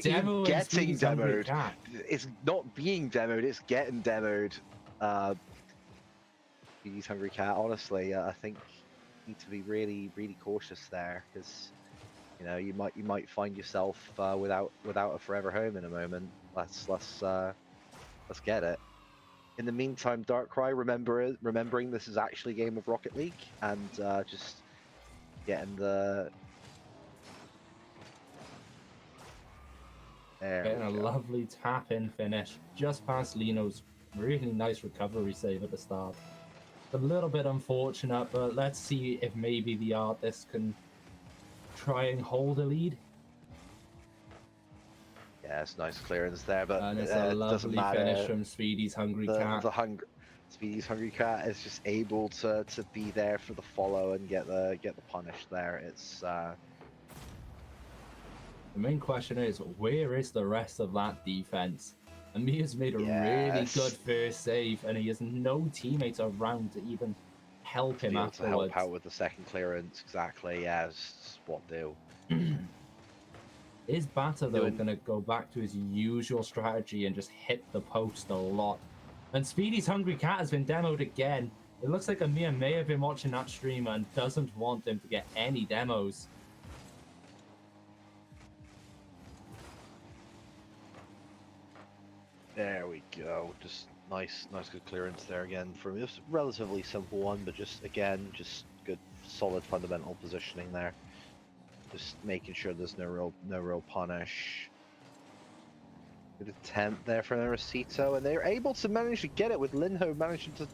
Speaker 2: demo
Speaker 1: getting demoed. It's not being demoed, it's getting demoed. Speedy's hungry cat. Honestly, I think you need to be really cautious there, because you know you might find yourself without a forever home in a moment. Let's get it. In the meantime, Darkrai, remembering this is actually a game of Rocket League, and just getting the. There
Speaker 2: Getting a
Speaker 1: we go.
Speaker 2: lovely tap-in finish just past Lino's really nice recovery save at the start. A little bit unfortunate, but let's see if maybe the artist can try and hold a lead.
Speaker 1: Yeah, it's nice clearance there, but
Speaker 2: And it's
Speaker 1: it
Speaker 2: a
Speaker 1: doesn't
Speaker 2: lovely
Speaker 1: matter.
Speaker 2: finish from Speedy's Hungry Cat.
Speaker 1: Speedy's Hungry Cat is just able to be there for the follow and get the punish there. It's
Speaker 2: The main question is, where is the rest of that defense? Amia's made a really good first save, and he has no teammates around to even help him
Speaker 1: able to help
Speaker 2: afterwards.
Speaker 1: out with the second clearance. Exactly. Yeah, it's what do.
Speaker 2: Is Batter, though, going to go back to his usual strategy and just hit the post a lot? And Speedy's Hungry Cat has been demoed again. It looks like Amir may have been watching that stream and doesn't want him to get any demos.
Speaker 1: There we go. Just nice good clearance there again from just relatively simple one, but just again, just good, solid fundamental positioning there. Just making sure there's no real punish. Good attempt there from Aracito, and they're able to manage to get it with Linho managing to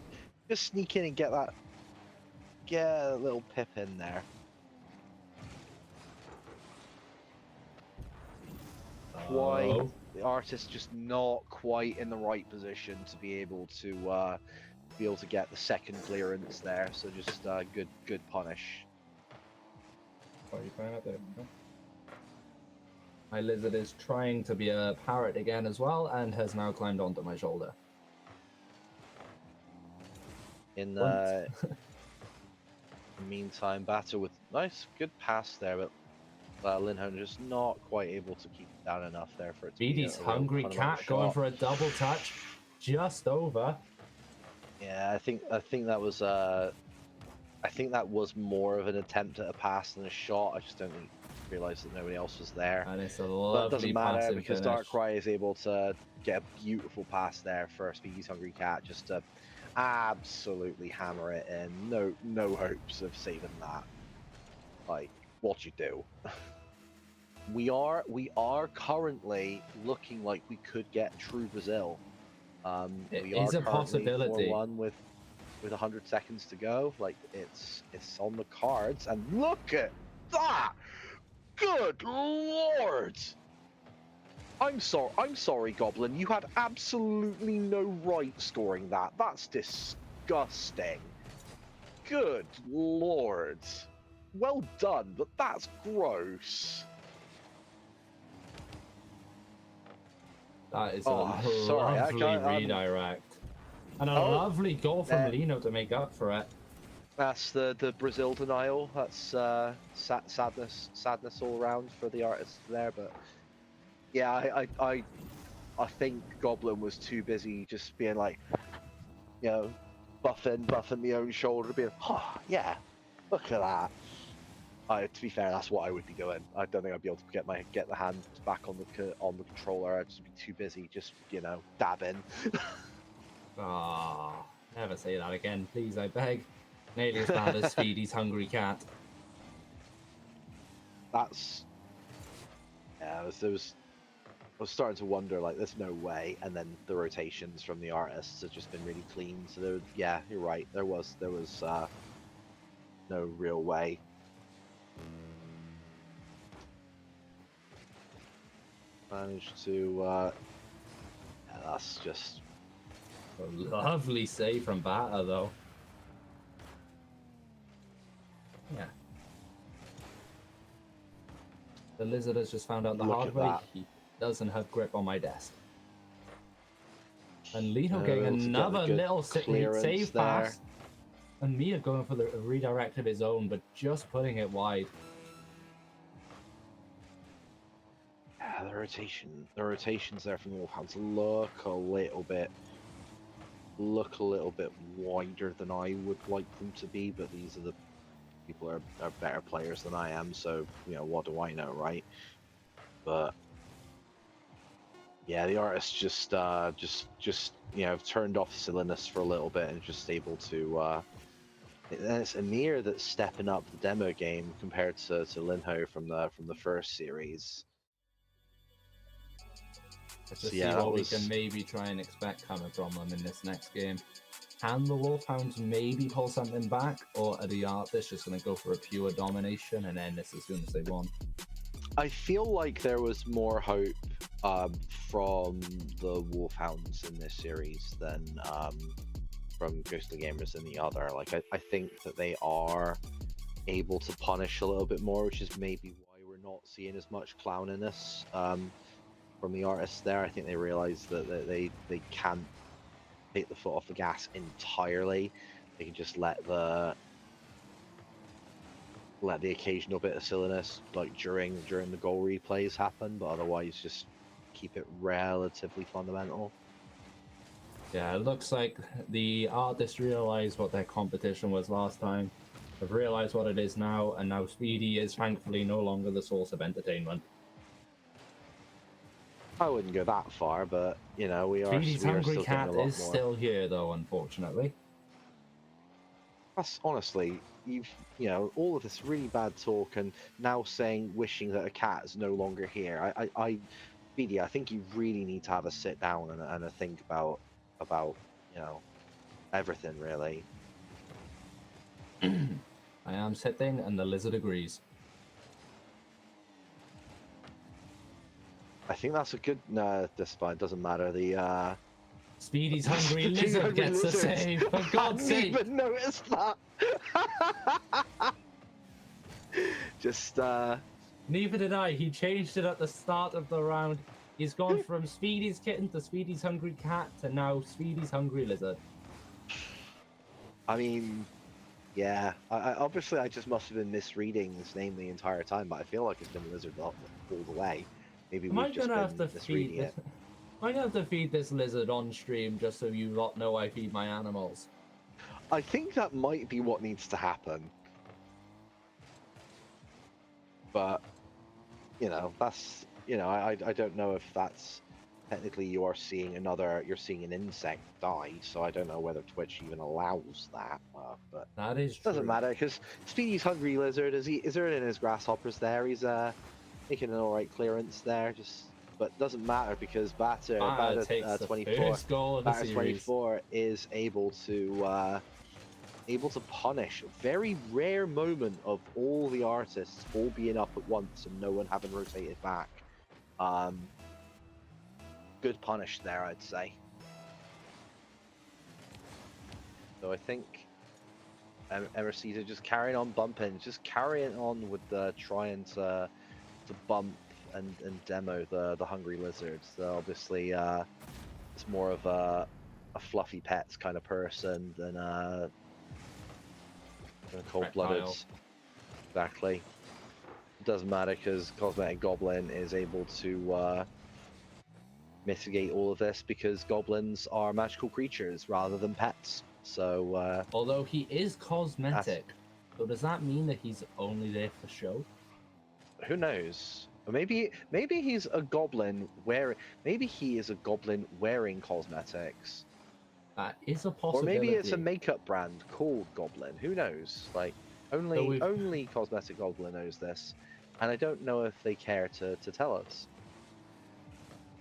Speaker 1: just sneak in and get a little pip in there. The artist just not quite in the right position to be able to get the second clearance there. So just good punish.
Speaker 2: What are you trying out there? My lizard is trying to be a parrot again as well, and has now climbed onto my shoulder.
Speaker 1: In the meantime, Batter with good pass there, but Linholm just not quite able to keep it down enough there for it to
Speaker 2: Speedy's Hungry Cat going for a double touch, just over.
Speaker 1: Yeah, I think that was more of an attempt at a pass than a shot. I just don't realize that nobody else was there.
Speaker 2: And it's a lovely,
Speaker 1: but it doesn't matter because
Speaker 2: finish.
Speaker 1: Darkrai is able to get a beautiful pass there for Speedy's Hungry Cat, just to absolutely hammer it in. No hopes of saving that. Like, what you do. We are currently looking like we could get true Brazil.
Speaker 2: It is a possibility.
Speaker 1: 4-1 with 100 seconds to go. Like, it's on the cards, and look at that! Good lord! I'm sorry, Goblin. You had absolutely no right scoring that. That's disgusting. Good lord. Well done, but that's gross.
Speaker 2: That is a lovely redirect. And a lovely goal from Lino to make up for it.
Speaker 1: That's the Brazil denial. That's sadness all around for the artist there. But yeah, I think Goblin was too busy just being like, buffing the own shoulder, being, oh yeah, look at that. To be fair, that's what I would be doing. I don't think I'd be able to get the hand back on the controller. I'd just be too busy, just dabbing.
Speaker 2: Ah, never say that again, please, I beg. Nearly as bad as Speedy's Hungry Cat.
Speaker 1: That's I was starting to wonder, like, there's no way, and then the rotations from the artists have just been really clean. So yeah, you're right. There was no real way. Managed to that's just
Speaker 2: a lovely save from Batter, though. Yeah. The lizard has just found out the hard way. He doesn't have grip on my desk. And Lino getting another little save pass. And Mia going for the redirect of his own, but just putting it wide.
Speaker 1: Yeah, the rotations there from Wolfhounds look a little bit wider than I would like them to be, but these are the people are better players than I am, so what do I know, right? But Yeah, the artist just turned off silliness for a little bit and just able to. And it's Amir that's stepping up the demo game compared to Linho from the first series.
Speaker 2: Let's
Speaker 1: So
Speaker 2: just
Speaker 1: yeah,
Speaker 2: see
Speaker 1: that
Speaker 2: what we
Speaker 1: was.
Speaker 2: can maybe try and expect coming from them in this next game. Can the Wolfhounds maybe pull something back, or are the artists just going to go for a pure domination and end this as soon as they want?
Speaker 1: I feel like there was more hope from the Wolfhounds in this series than from Ghostly Gamers in the other. Like, I think that they are able to punish a little bit more, which is maybe why we're not seeing as much clowniness from the artists there. I think they realize that they can't take the foot off the gas entirely. They can just let the occasional bit of silliness like during the goal replays happen, but otherwise just keep it relatively fundamental.
Speaker 2: Yeah, it looks like the artists realized what their competition was last time. They've realized what it is now, and now Speedy is thankfully no longer the source of entertainment.
Speaker 1: I wouldn't go that far, but we are
Speaker 2: Speedy's
Speaker 1: still
Speaker 2: hungry
Speaker 1: getting
Speaker 2: cat
Speaker 1: a lot
Speaker 2: is
Speaker 1: more.
Speaker 2: still here, though, unfortunately.
Speaker 1: That's honestly, all of this really bad talk, and now wishing that a cat is no longer here. BD, I think you really need to have a sit down and a think about everything really.
Speaker 2: I am sitting, and the lizard agrees.
Speaker 1: I think that's a good. No, despite it doesn't matter. The
Speaker 2: Speedy's hungry
Speaker 1: the two
Speaker 2: lizard
Speaker 1: hungry
Speaker 2: gets the
Speaker 1: lizards.
Speaker 2: save, for God's
Speaker 1: Hadn't
Speaker 2: sake!
Speaker 1: even noticed that. Just
Speaker 2: Neither did I. He changed it at the start of the round. He's gone from Speedy's kitten to Speedy's hungry cat to now Speedy's hungry lizard.
Speaker 1: I mean, yeah. I obviously I just must have been misreading this name the entire time, but I feel like it's been lizard all the way. Maybe
Speaker 2: Am I
Speaker 1: we've just
Speaker 2: gonna have
Speaker 1: been
Speaker 2: to
Speaker 1: misreading
Speaker 2: feed
Speaker 1: it.
Speaker 2: this? Am I gonna have to feed this lizard on stream just so you lot know I feed my animals?
Speaker 1: I think that might be what needs to happen. But that's I don't know if that's technically you're seeing an insect die, so I don't know whether Twitch even allows that. But
Speaker 2: That is true.
Speaker 1: doesn't matter because Speedy's hungry lizard is there in his grasshoppers there. He's making an alright clearance there. But doesn't matter because Batter
Speaker 2: takes the
Speaker 1: 24
Speaker 2: first goal of the
Speaker 1: Batter
Speaker 2: series.
Speaker 1: 24 is able to punish a very rare moment of all the artists all being up at once and no one having rotated back. Good punish there, I'd say. So I think MRCs are just carrying on bumping, just carrying on with the trying to bump and demo the hungry lizards. So obviously, it's more of a fluffy pets kind of person than a cold-blooded. Exactly. It doesn't matter because Cosmetic Goblin is able to mitigate all of this because goblins are magical creatures rather than pets. So
Speaker 2: although he is cosmetic, so does that mean that he's only there for show?
Speaker 1: Who knows? Or maybe he's a goblin maybe he is a goblin wearing cosmetics.
Speaker 2: That is a possibility.
Speaker 1: Or maybe it's a makeup brand called Goblin. Who knows? Like only Cosmetic Goblin knows this, and I don't know if they care to tell us.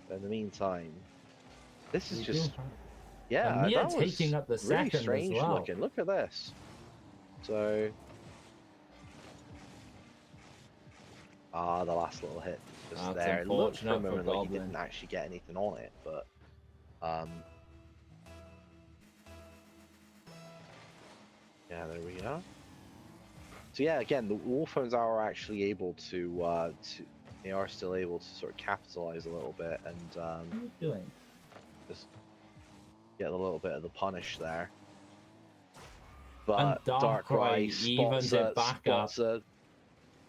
Speaker 1: But in the meantime, this is just that was
Speaker 2: taking up the
Speaker 1: really
Speaker 2: second
Speaker 1: strange
Speaker 2: as well.
Speaker 1: looking. Look at this. So the last little hit just
Speaker 2: That's
Speaker 1: there. It looked for a
Speaker 2: unfortunate for
Speaker 1: moment like he
Speaker 2: Goblin.
Speaker 1: didn't actually get anything on it, but yeah, there we go. So yeah, again, the Wolfhounds are actually able to they are still able to sort of capitalize a little bit and
Speaker 2: What are you doing?
Speaker 1: just get a little bit of the punish there. But
Speaker 2: And Darkrai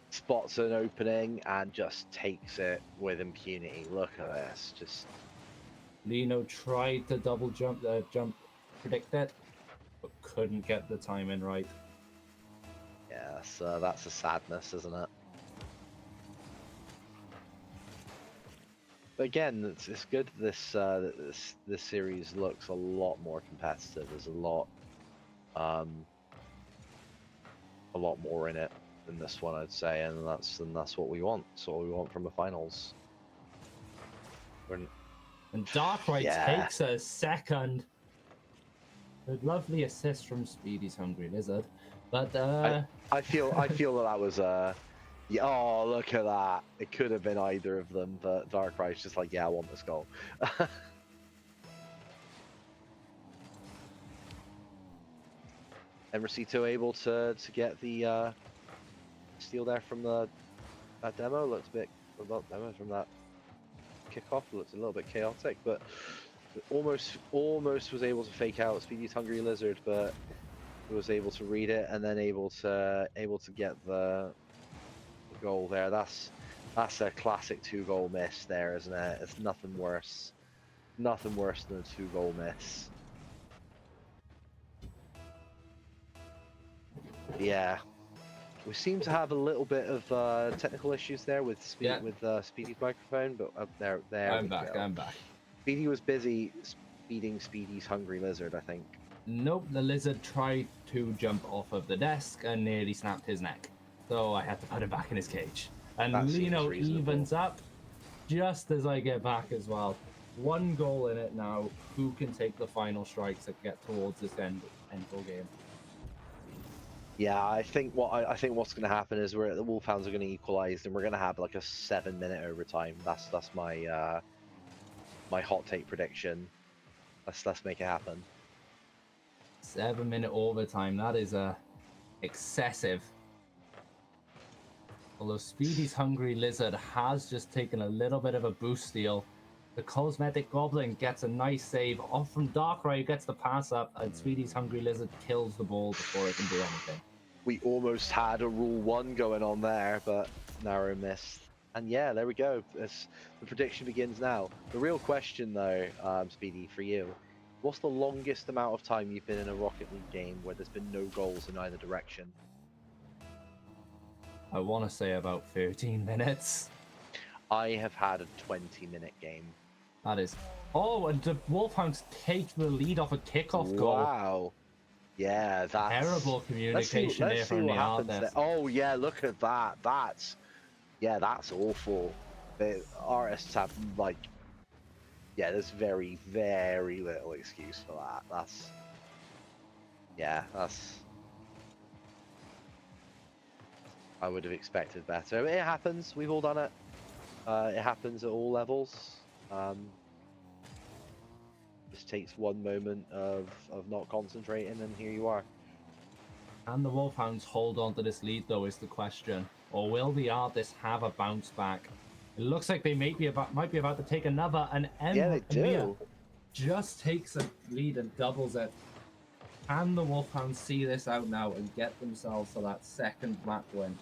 Speaker 1: spots an opening and just takes it with impunity. Look at this, just
Speaker 2: Lino tried to double jump predict it, but couldn't get the timing right.
Speaker 1: yeah, so that's a sadness, isn't it? But again, it's good. This series looks a lot more competitive. There's um a lot more in it than this one, I'd say, and that's what we want. That's what we want from the finals.
Speaker 2: And Darkrai
Speaker 1: Yeah.
Speaker 2: takes a second. A lovely assist from Speedy's Hungry Lizard. But
Speaker 1: I feel that was yeah, oh, look at that. It could have been either of them, but Darkrai's just like, yeah, I want this goal. And Rosito able to get the steal there from that demo. Looks a bit, well, demo from that kickoff looks a little bit chaotic, but almost was able to fake out Speedy's Hungry Lizard, but was able to read it and then able to get the goal there. That's a classic 2-goal miss there, isn't it? It's nothing worse than a 2-goal miss. Yeah, we seem to have a little bit of technical issues there with Speedy's microphone, but there
Speaker 2: I'm back.
Speaker 1: go.
Speaker 2: I'm back.
Speaker 1: Speedy was busy speeding Speedy's Hungry Lizard, I think.
Speaker 2: Nope, the lizard tried to jump off of the desk and nearly snapped his neck. So I had to put him back in his cage. And Lino evens up just as I get back as well. 1 goal in it now. Who can take the final strikes that get towards this end goal game?
Speaker 1: Yeah, I think what's going to happen is the Wolfhounds are going to equalize, and we're going to have like a 7-minute overtime. That's my my hot take prediction. Let's make it happen.
Speaker 2: 7-minute overtime. That is excessive. Although Speedy's Hungry Lizard has just taken a little bit of a boost steal. The Cosmetic Goblin gets a nice save off from Darkrai, who gets the pass up, and Speedy's Hungry Lizard kills the ball before it can do anything.
Speaker 1: We almost had a Rule 1 going on there, but narrow missed. And yeah, there we go. The prediction begins now. The real question, though, Speedy, for you, what's the longest amount of time you've been in a Rocket League game where there's been no goals in either direction?
Speaker 2: I want to say about 13 minutes.
Speaker 1: I have had a 20-minute game.
Speaker 2: That is... Oh, and the Wolfhounds take the lead off a kickoff goal.
Speaker 1: Wow. Yeah, that's...
Speaker 2: Terrible communication there from the artist.
Speaker 1: Oh, yeah, look at that. That's awful. The artists have, like... Yeah, there's very, very little excuse for that. That's... I would have expected better. It happens. We've all done it. It happens at all levels. Just takes one moment of not concentrating, and here you are.
Speaker 2: And the Wolfhounds hold on to this lead, though, is the question. Or will the artists have a bounce back? It looks like they might be about to take another, and
Speaker 1: yeah, they do.
Speaker 2: Just takes a lead and doubles it. Can the Wolfhounds see this out now and get themselves to that second map win?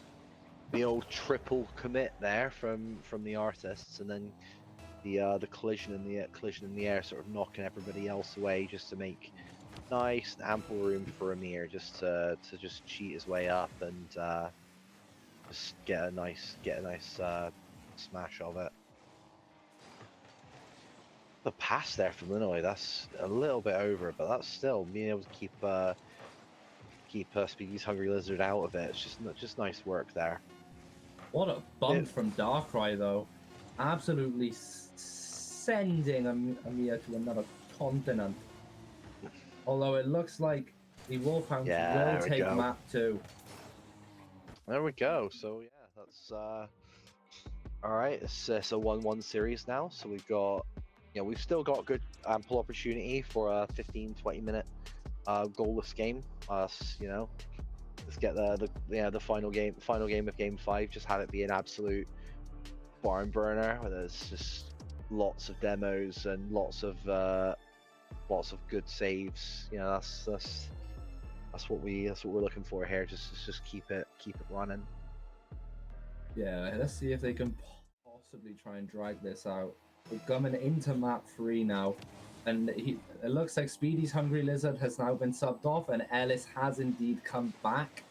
Speaker 1: The old triple commit there from the artists, and then the collision in the air, sort of knocking everybody else away, just to make nice ample room for Amir just to just cheat his way up and just get a nice smash of it. The pass there from Linoy, that's a little bit over, but that's still being able to keep Speedy's Hungry Lizard out of it. It's just nice work there.
Speaker 2: What a bump from Darkrai, though. Absolutely sending Amir to another continent. Although it looks like the Wolfhounds will take map 2.
Speaker 1: There we go. So yeah, that's all right. It's a 1-1 series now. So we've got, we've still got good ample opportunity for a 15-20 minute goalless game. Let's get the final game of Game 5. Just have it be an absolute barn burner where there's just lots of demos and lots of good saves. That's what we're looking for here. Just keep it running.
Speaker 2: Yeah, let's see if they can possibly try and drag this out. We're coming into map 3 now, and it looks like Speedy's Hungry Lizard has now been subbed off, and Ellis has indeed come back.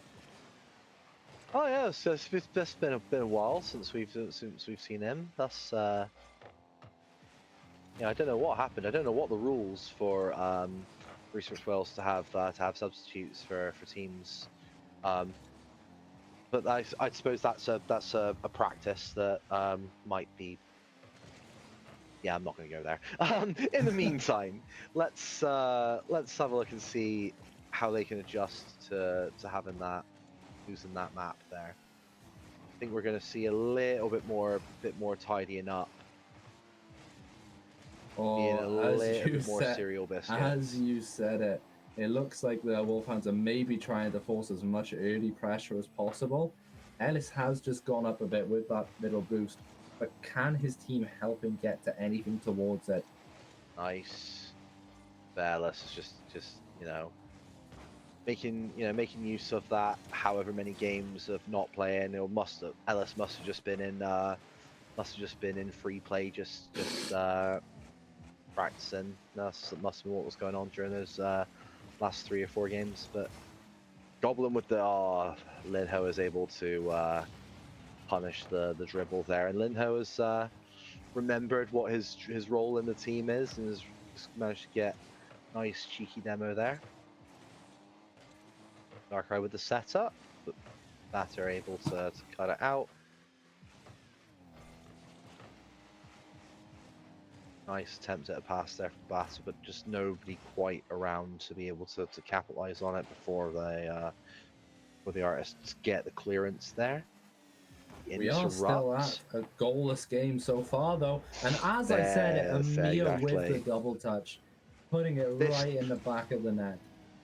Speaker 1: Oh yeah, so it's been a while since we've seen him. That's Yeah, I don't know what happened. I don't know what the rules for Resource Wales to have substitutes for teams. Um, but I suppose that's a practice that might be. Yeah, I'm not going to go there. In the meantime, let's have a look and see how they can adjust to having that losing that map there. I think we're going to see a little bit more tidying up, being
Speaker 2: Or
Speaker 1: a little bit more cereal
Speaker 2: as
Speaker 1: biscuits.
Speaker 2: you said it, it looks like the Wolfhounds are maybe trying to force as much early pressure as possible. Ellis has just gone up a bit with that middle boost, but can his team help him get to anything towards it?
Speaker 1: Nice. Bearless is just making use of that. However many games of not playing, or Ellis must have just been in free play, just practicing. That must have been what was going on during those last 3 or 4 games. But Goblin with the Linho is able to punish the dribble there, and Linho has remembered what his role in the team is, and has just managed to get nice cheeky demo there. Darkrai with the setup, but Batter able to cut it out. Nice attempt at a pass there from Batter, but just nobody quite around to be able to capitalize on it before the artists get the clearance there.
Speaker 2: We are still at a goalless game so far, though. And as I said, Amir with the double touch, putting it right in the back of the net.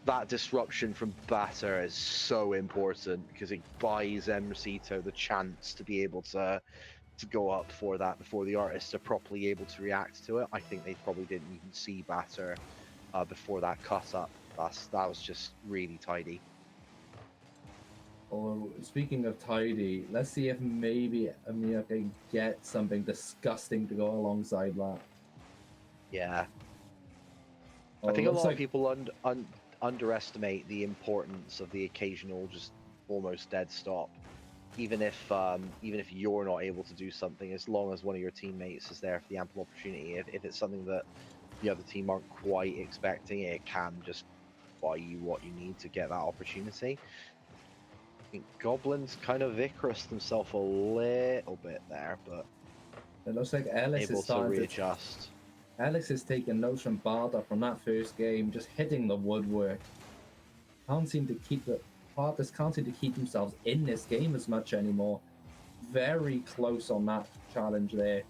Speaker 1: That disruption from Batter is so important because it buys Emracito the chance to be able to go up for that before the artists are properly able to react to it. I think they probably didn't even see Batter before that cut up. That was just really tidy.
Speaker 2: Or speaking of tidy, let's see if maybe Amir can get something disgusting to go alongside that.
Speaker 1: Yeah. I think a lot of people underestimate the importance of the occasional just almost dead stop. Even if you're not able to do something, as long as one of your teammates is there for the ample opportunity, if it's something that the other team aren't quite expecting, it can just buy you what you need to get that opportunity. I think Goblin's kind of Icarus himself a little bit there, but
Speaker 2: it looks like Ellis
Speaker 1: able
Speaker 2: is starting
Speaker 1: to readjust.
Speaker 2: Ellis is taking notes from Barda from that first game, just hitting the woodwork. Can't seem to keep themselves in this game as much anymore. Very close on that challenge there.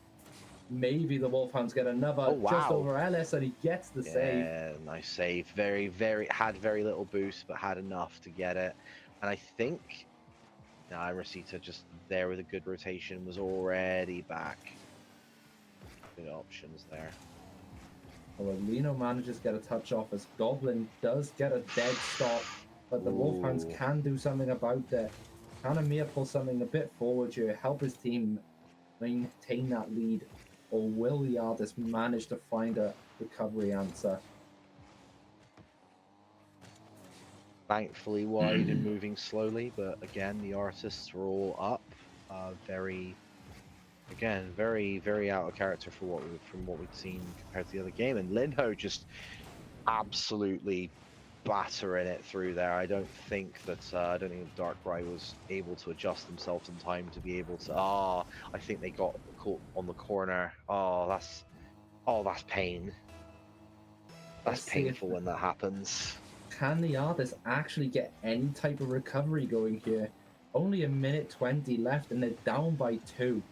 Speaker 2: Maybe the Wolfhounds get another just over Ellis, and he gets the save.
Speaker 1: Yeah, nice save. Very had very little boost, but had enough to get it. And I think Rosita just there with a good rotation was already back. Good options there.
Speaker 2: Well, Lino manages to get a touch off as Goblin does get a dead stop, but the Wolfhounds can do something about that. Can Amir pull something a bit forward here, help his team maintain that lead, or will the artist manage to find a recovery answer?
Speaker 1: Thankfully wide and moving slowly, but again, the artists were all up. Very out of character for what we'd seen compared to the other game. And Linho just absolutely battering it through there. I don't think Darkrai was able to adjust themselves in time to be able to. I think they got caught on the corner. That's pain. That's painful when that happens.
Speaker 2: Can the artists actually get any type of recovery going here? Only a minute 20 left, and they're down by 2.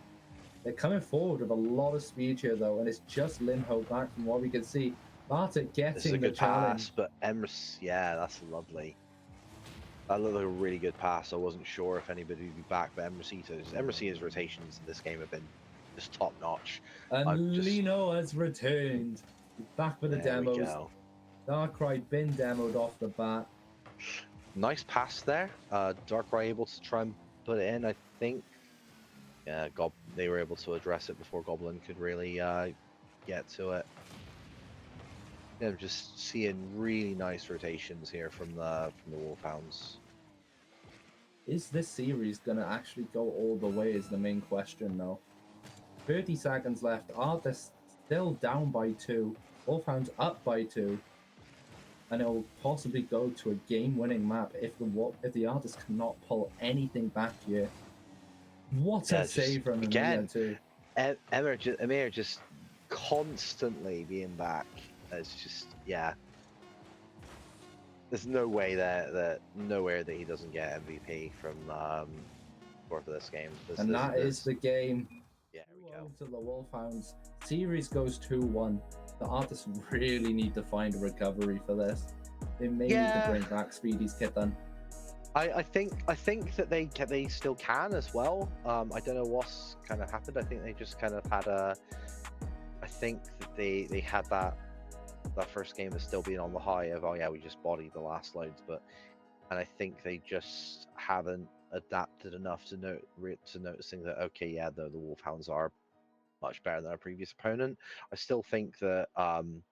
Speaker 2: They're coming forward with a lot of speed here, though, and it's just Linho back from what we can see. Bartek getting the challenge.
Speaker 1: Pass, but Emrys, yeah, that's lovely. That looked like a really good pass. I wasn't sure if anybody would be back, but Emrysita's rotations in this game have been just top notch.
Speaker 2: And Lino has returned. He's back for the demos. Darkrai been demoed off the bat.
Speaker 1: Nice pass there. Darkrai able to try and put it in, I think. Yeah, they were able to address it before Goblin could really get to it. Yeah, I'm just seeing really nice rotations here from the Wolfhounds.
Speaker 2: Is this series gonna actually go all the way is the main question, though. 30 seconds left. Artists still down by 2. Wolfhounds up by 2. And it'll possibly go to a game-winning map if the artist cannot pull anything back here. What a save from Amir too.
Speaker 1: Amir just constantly being back. It's just, yeah. There's no way nowhere that he doesn't get MVP from for this game.
Speaker 2: And that is the game.
Speaker 1: Yeah, here we go.
Speaker 2: To the Wolfhounds. Series goes 2-1. The artists really need to find a recovery for this. They may need to bring back Speedy's kit then.
Speaker 1: I think that they still can as well. I don't know what's kind of happened. I think they just kind of had I think that they had that first game as still being on the high of, oh yeah, we just bodied the last loads, and I think they just haven't adapted enough to noticing that, okay, yeah, the Wolfhounds are much better than our previous opponent. I still think that I'm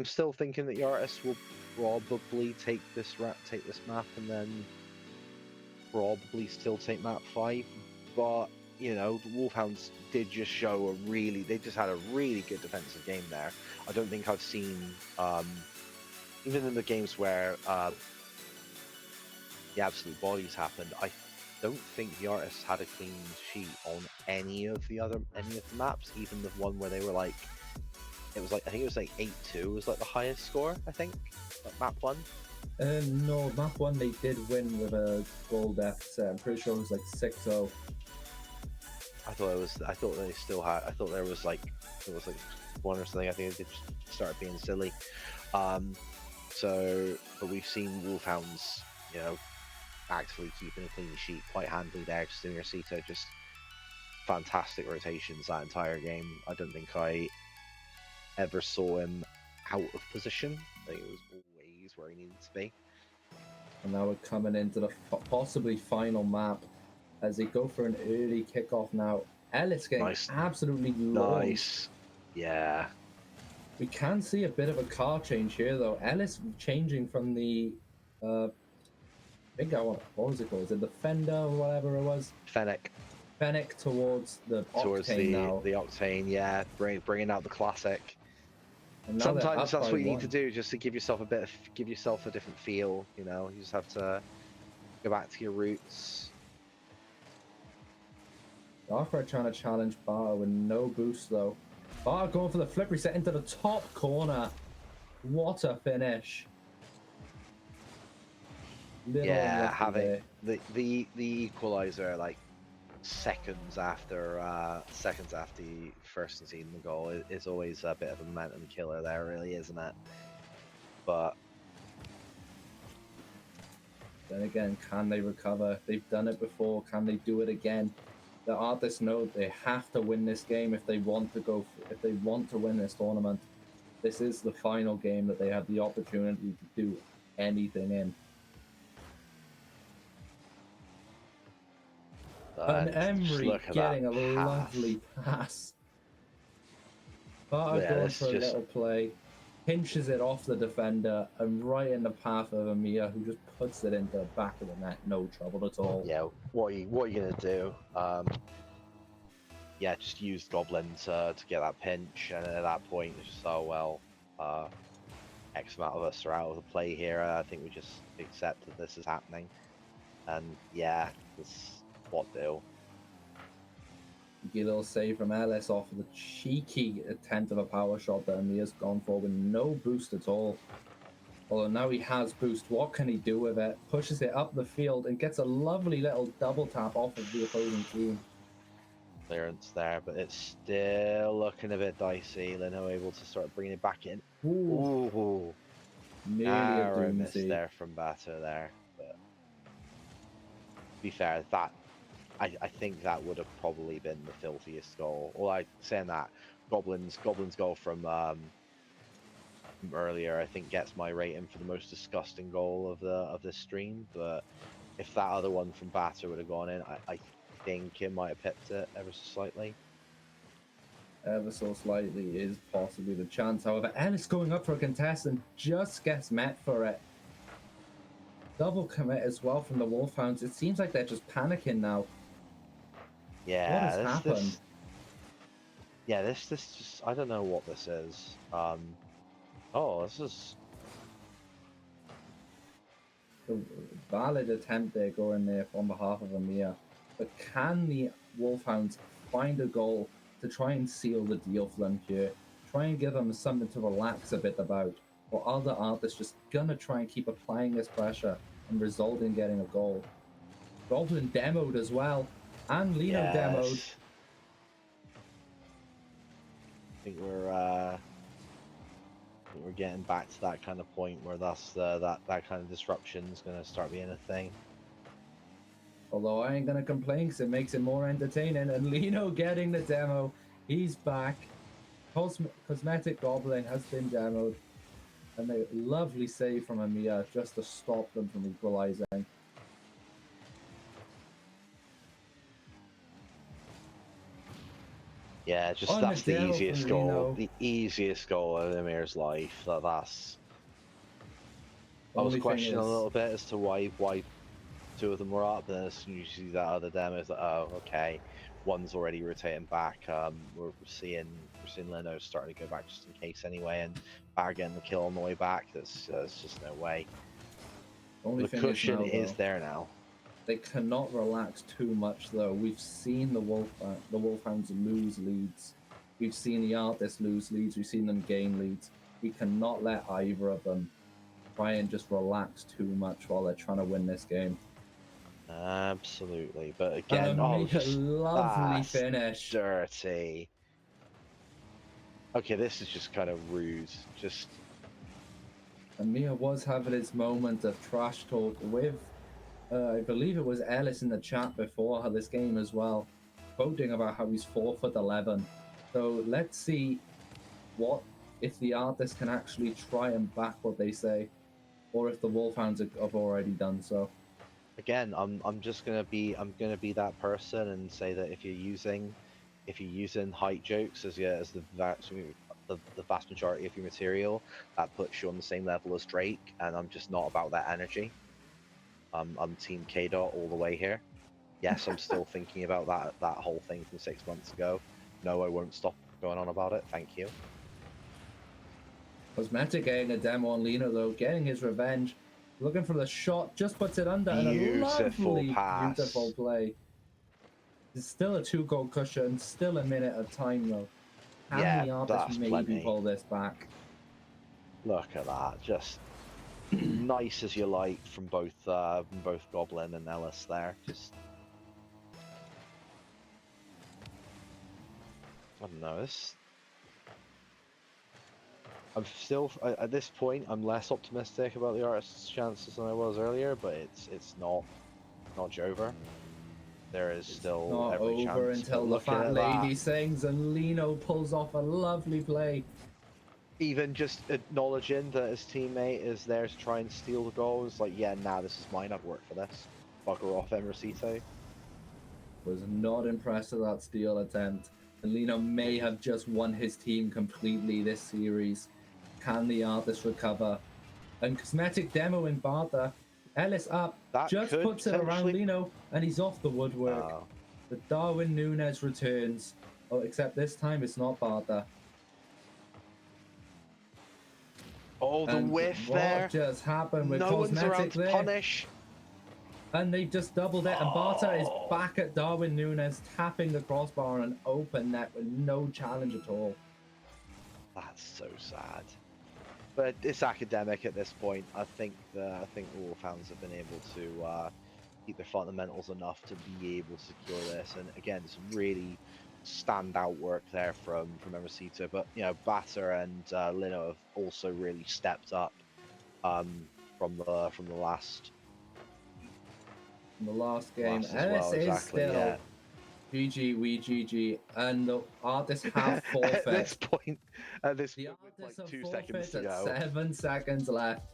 Speaker 1: still thinking that the artists will probably take this map and then probably still take map 5, but you know, the Wolfhounds did just show they just had a really good defensive game there. I don't think I've seen, even in the games where the absolute bodies happened, I don't think the artists had a clean sheet on any of the maps, even the one where they were like, I think it was like 8-2 was like the highest score, I think, like map 1.
Speaker 2: No, map 1 they did win with a goal deficit. I'm pretty sure it was like 6-0.
Speaker 1: I thought they still had. I thought there was like 1 or something. I think they just started being silly. But we've seen Wolfhounds, you know, actively keeping a clean sheet quite handily there. Just doing Cito, just fantastic rotations that entire game. I don't think I ever saw him out of position. I think it was always where he needed to be.
Speaker 2: And now we're coming into the possibly final map as they go for an early kickoff now. Ellis getting absolutely low. Nice.
Speaker 1: Yeah.
Speaker 2: We can see a bit of a car change here though. Ellis changing from the I think what was it called? Is it the Fender or whatever it was?
Speaker 1: Fennec
Speaker 2: towards the Octane now.
Speaker 1: The Octane, yeah. Bringing out the classic. Sometimes that's what you need to do, just to give yourself a different feel. You know, you just have to go back to your roots.
Speaker 2: Darkrai trying to challenge Bar with no boost though. Bar going for the flip reset into the top corner. What a finish!
Speaker 1: Having the equalizer like seconds after you first conceding the goal is always a bit of a momentum killer there, really, isn't it? But
Speaker 2: then again, can they recover? They've done it before. Can they do it again? The artists know they have to win this game if they want to win this tournament. This is the final game that they have the opportunity to do anything in. And Emery getting a lovely pass. Barter going for a little play, pinches it off the defender and right in the path of Amir, who just puts it into the back of the net, no trouble at all.
Speaker 1: Yeah, what are you gonna do? Yeah, just use Goblin to get that pinch, and at that point, it's just, oh well, X amount of us are out of the play here. I think we just accept that this is happening, and yeah, what do?
Speaker 2: Get a little save from Ellis off of the cheeky attempt of a power shot that Amir's gone for with no boost at all. Although now he has boost, what can he do with it? Pushes it up the field and gets a lovely little double tap off of the opposing team.
Speaker 1: Clearance there, but it's still looking a bit dicey. Leno able to start bringing it back in. Ooh. Nearly a miss there from Batter there. But to be fair, that I think that would have probably been the filthiest goal. Or saying that, Goblin's goal from earlier, I think, gets my rating for the most disgusting goal of this stream. But if that other one from Batter would have gone in, I think it might have pipped it ever so slightly.
Speaker 2: Ever so slightly is possibly the chance. However, Ellis going up for a contest and just gets met for it. Double commit as well from the Wolfhounds. It seems like they're just panicking now.
Speaker 1: Yeah,
Speaker 2: what has happened?
Speaker 1: Yeah, this just, I don't know what this is. Oh, this is,
Speaker 2: A valid attempt there going there on behalf of Amir. But can the Wolfhounds find a goal to try and seal the deal for them here? Try and give them something to relax a bit about? Or are the artists just gonna try and keep applying this pressure and result in getting a goal? Goblin demoed as well, and Lino demoed.
Speaker 1: yes. I think we're getting back to that kind of point where that's that kind of disruption is going to start being a thing.
Speaker 2: Although I ain't gonna complain because it makes it more entertaining. And Lino getting the demo, he's back. Cosmetic Goblin has been demoed, and a lovely save from Amir just to stop them from equalizing.
Speaker 1: Yeah, just
Speaker 2: On
Speaker 1: that's
Speaker 2: the
Speaker 1: the
Speaker 2: demo
Speaker 1: easiest
Speaker 2: from
Speaker 1: goal,
Speaker 2: Lino.
Speaker 1: the easiest goal in Amir's life. That's. I was
Speaker 2: Only thing
Speaker 1: questioning a
Speaker 2: is,
Speaker 1: little bit as to why two of them were up, and as soon as you see that other demo, it's like, oh, okay, one's already rotating back. We're seeing Leno starting to go back just in case anyway, and Bar getting the kill on the way back. There's just no way.
Speaker 2: only
Speaker 1: The
Speaker 2: thing
Speaker 1: cushion
Speaker 2: is
Speaker 1: is there now.
Speaker 2: they cannot relax too much though. We've seen the Wolfhounds lose leads. We've seen the artists lose leads. We've seen them gain leads. We cannot let either of them try and just relax too much while they're trying to win this game.
Speaker 1: Absolutely, but again,
Speaker 2: And
Speaker 1: oh,
Speaker 2: a lovely
Speaker 1: that's
Speaker 2: finish.
Speaker 1: dirty. Okay, this is just kind of rude. Just
Speaker 2: Amir was having his moment of trash talk with, I believe it was Ellis in the chat before this game as well, quoting about how he's 4'11". So let's see what if the artists can actually try and back what they say, or if the Wolfhounds have already done so.
Speaker 1: again, I'm just gonna be that person and say that if you're using height jokes as the vast majority of your material, that puts you on the same level as Drake, and I'm just not about that energy. I'm Team K Dot all the way here. Yes, I'm still thinking about that whole thing from 6 months ago. No, I won't stop going on about it. Thank you.
Speaker 2: Cosmetic getting a demo on Lino though, getting his revenge, looking for the shot, just puts it under, and a lovely,
Speaker 1: pass.
Speaker 2: beautiful play. It's still a 2-goal cushion, still a minute of time though. Can
Speaker 1: Yeah,
Speaker 2: the artist
Speaker 1: that's
Speaker 2: maybe
Speaker 1: plenty.
Speaker 2: pull this back?
Speaker 1: Look at that, just nice as you like from both Goblin and Ellis there. Just I don't know. I'm still at this point. I'm less optimistic about the artist's chances than I was earlier, but it's not over. There is still
Speaker 2: Not
Speaker 1: every
Speaker 2: over
Speaker 1: chance.
Speaker 2: until the fat lady sings and Lino pulls off a lovely play.
Speaker 1: Even just acknowledging that his teammate is there to try and steal the goal, it's like, yeah, nah, this is mine. I've worked for this. Bugger off, Emercito.
Speaker 2: Was not impressed with that steal attempt. And Lino may have just won his team completely this series. Can the artist recover? And Cosmetic demo in Bartha. Ellis up,
Speaker 1: That
Speaker 2: just
Speaker 1: could
Speaker 2: puts it around
Speaker 1: potentially-
Speaker 2: Lino, and he's off the woodwork.
Speaker 1: Oh.
Speaker 2: The Darwin Núñez returns. Oh, except this time it's not Bartha.
Speaker 1: Oh, the
Speaker 2: And
Speaker 1: whiff
Speaker 2: what
Speaker 1: there.
Speaker 2: just happened with
Speaker 1: No one's
Speaker 2: Cosmetic
Speaker 1: around to
Speaker 2: there?
Speaker 1: punish.
Speaker 2: And they've just doubled it, and Bartha is back at Darwin Núñez, tapping the crossbar on an open net with no challenge at all.
Speaker 1: That's so sad. But it's academic at this point. I think the Wolfhounds have been able to keep their fundamentals enough to be able to secure this. And again, some really standout work there from Emercito. But you know, Batter and Lino have also really stepped up from the last.
Speaker 2: In the last game,
Speaker 1: Last as
Speaker 2: and
Speaker 1: well,
Speaker 2: this is
Speaker 1: exactly,
Speaker 2: still
Speaker 1: yeah.
Speaker 2: GG, we GG, and the artists have forfeit.
Speaker 1: At this point,
Speaker 2: The
Speaker 1: with like
Speaker 2: artists have
Speaker 1: 2 seconds
Speaker 2: forfeit
Speaker 1: to
Speaker 2: at
Speaker 1: go.
Speaker 2: 7 seconds left.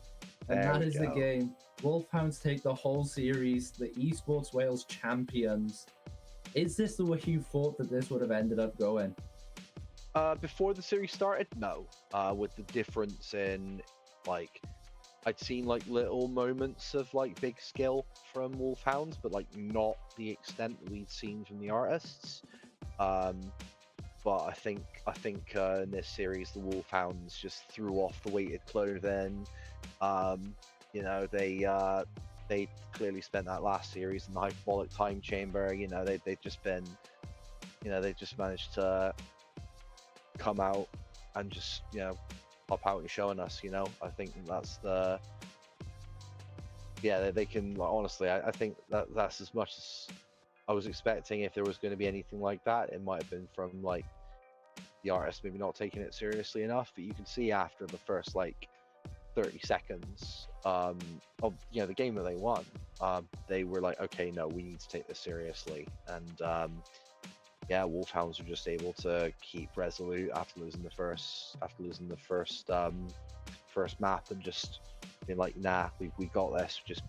Speaker 2: And
Speaker 1: There
Speaker 2: that
Speaker 1: we
Speaker 2: is the
Speaker 1: go.
Speaker 2: game. Wolfhounds take the whole series, the Esports Wales champions. Is this the way you thought that this would have ended up going?
Speaker 1: Before the series started, no. With the difference in, like, I'd seen like little moments of like big skill from Wolfhounds, but like not the extent that we'd seen from the artists. but I think in this series the Wolfhounds just threw off the weighted clothing. You know, they clearly spent that last series in the hyperbolic time chamber. You know, they've just been, you know, they just managed to come out and just, you know, pop out and showing us. You know, I think that's the, yeah, they can, like, honestly, I think that's as much as I was expecting. If there was going to be anything like that, it might have been from like the artist maybe not taking it seriously enough. But you can see after the first like 30 seconds of, you know, the game that they won, they were like, okay, no, we need to take this seriously. And yeah, Wolfhounds were just able to keep resolute after losing the first map, and just being like, nah, we got this. Just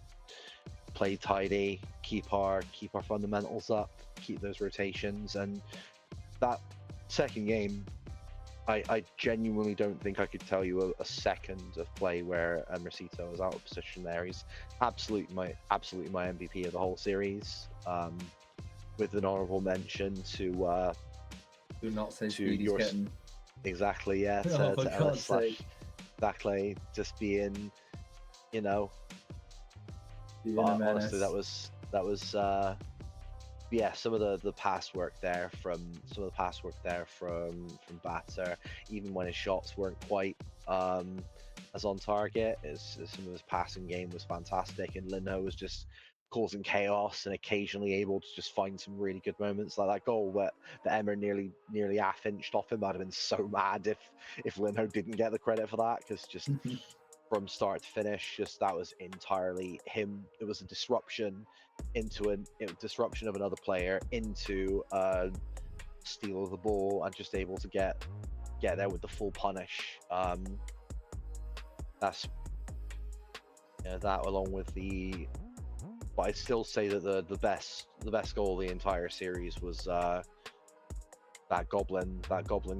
Speaker 1: play tidy, keep our fundamentals up, keep those rotations. And that second game, I genuinely don't think I could tell you a second of play where Mercito was out of position there. He's absolutely my MVP of the whole series. With an honourable mention to
Speaker 2: Do not say
Speaker 1: to
Speaker 2: Speedy's
Speaker 1: your
Speaker 2: getting.
Speaker 1: exactly, yeah,
Speaker 2: Oh, for
Speaker 1: to
Speaker 2: God's
Speaker 1: Ellis
Speaker 2: sake.
Speaker 1: Exactly, just being, you know,
Speaker 2: Being a
Speaker 1: honestly,
Speaker 2: menace.
Speaker 1: that was yeah, some of the pass work there from Batter, even when his shots weren't quite as on target, some of his passing game was fantastic, and Linho was just causing chaos and occasionally able to just find some really good moments, like that goal where the Emmer nearly half-inched off him. I'd have been so mad if Linho didn't get the credit for that, because just from start to finish, just that was entirely him. It was a disruption disruption of another player into steal of the ball, and just able to get there with the full punish. That's, you know, that along with the, but I'd still say that the best goal of the entire series was that goblin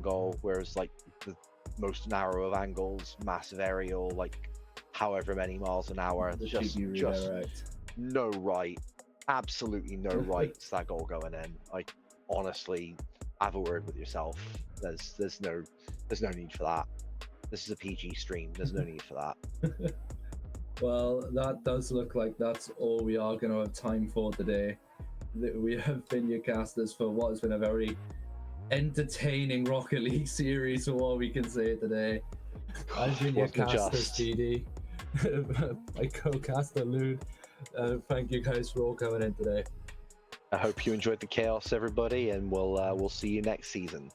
Speaker 1: goal, where it's like the most narrow of angles, massive aerial, like however many miles an hour,
Speaker 2: The
Speaker 1: just
Speaker 2: cheeky redirect.
Speaker 1: no right, absolutely no right to that goal going in. Like, honestly, have a word with yourself. There's no need for that. This is a PG stream. There's no need for that.
Speaker 2: Well, that does look like that's all we are going to have time for today. We have been your casters for what has been a very entertaining Rocket League series, for what we can say today. I've been your
Speaker 1: Wasn't
Speaker 2: caster,
Speaker 1: just.
Speaker 2: Speedy. My co-caster, Lude. Thank you guys for all coming in today.
Speaker 1: I hope you enjoyed the chaos, everybody, and we'll see you next season.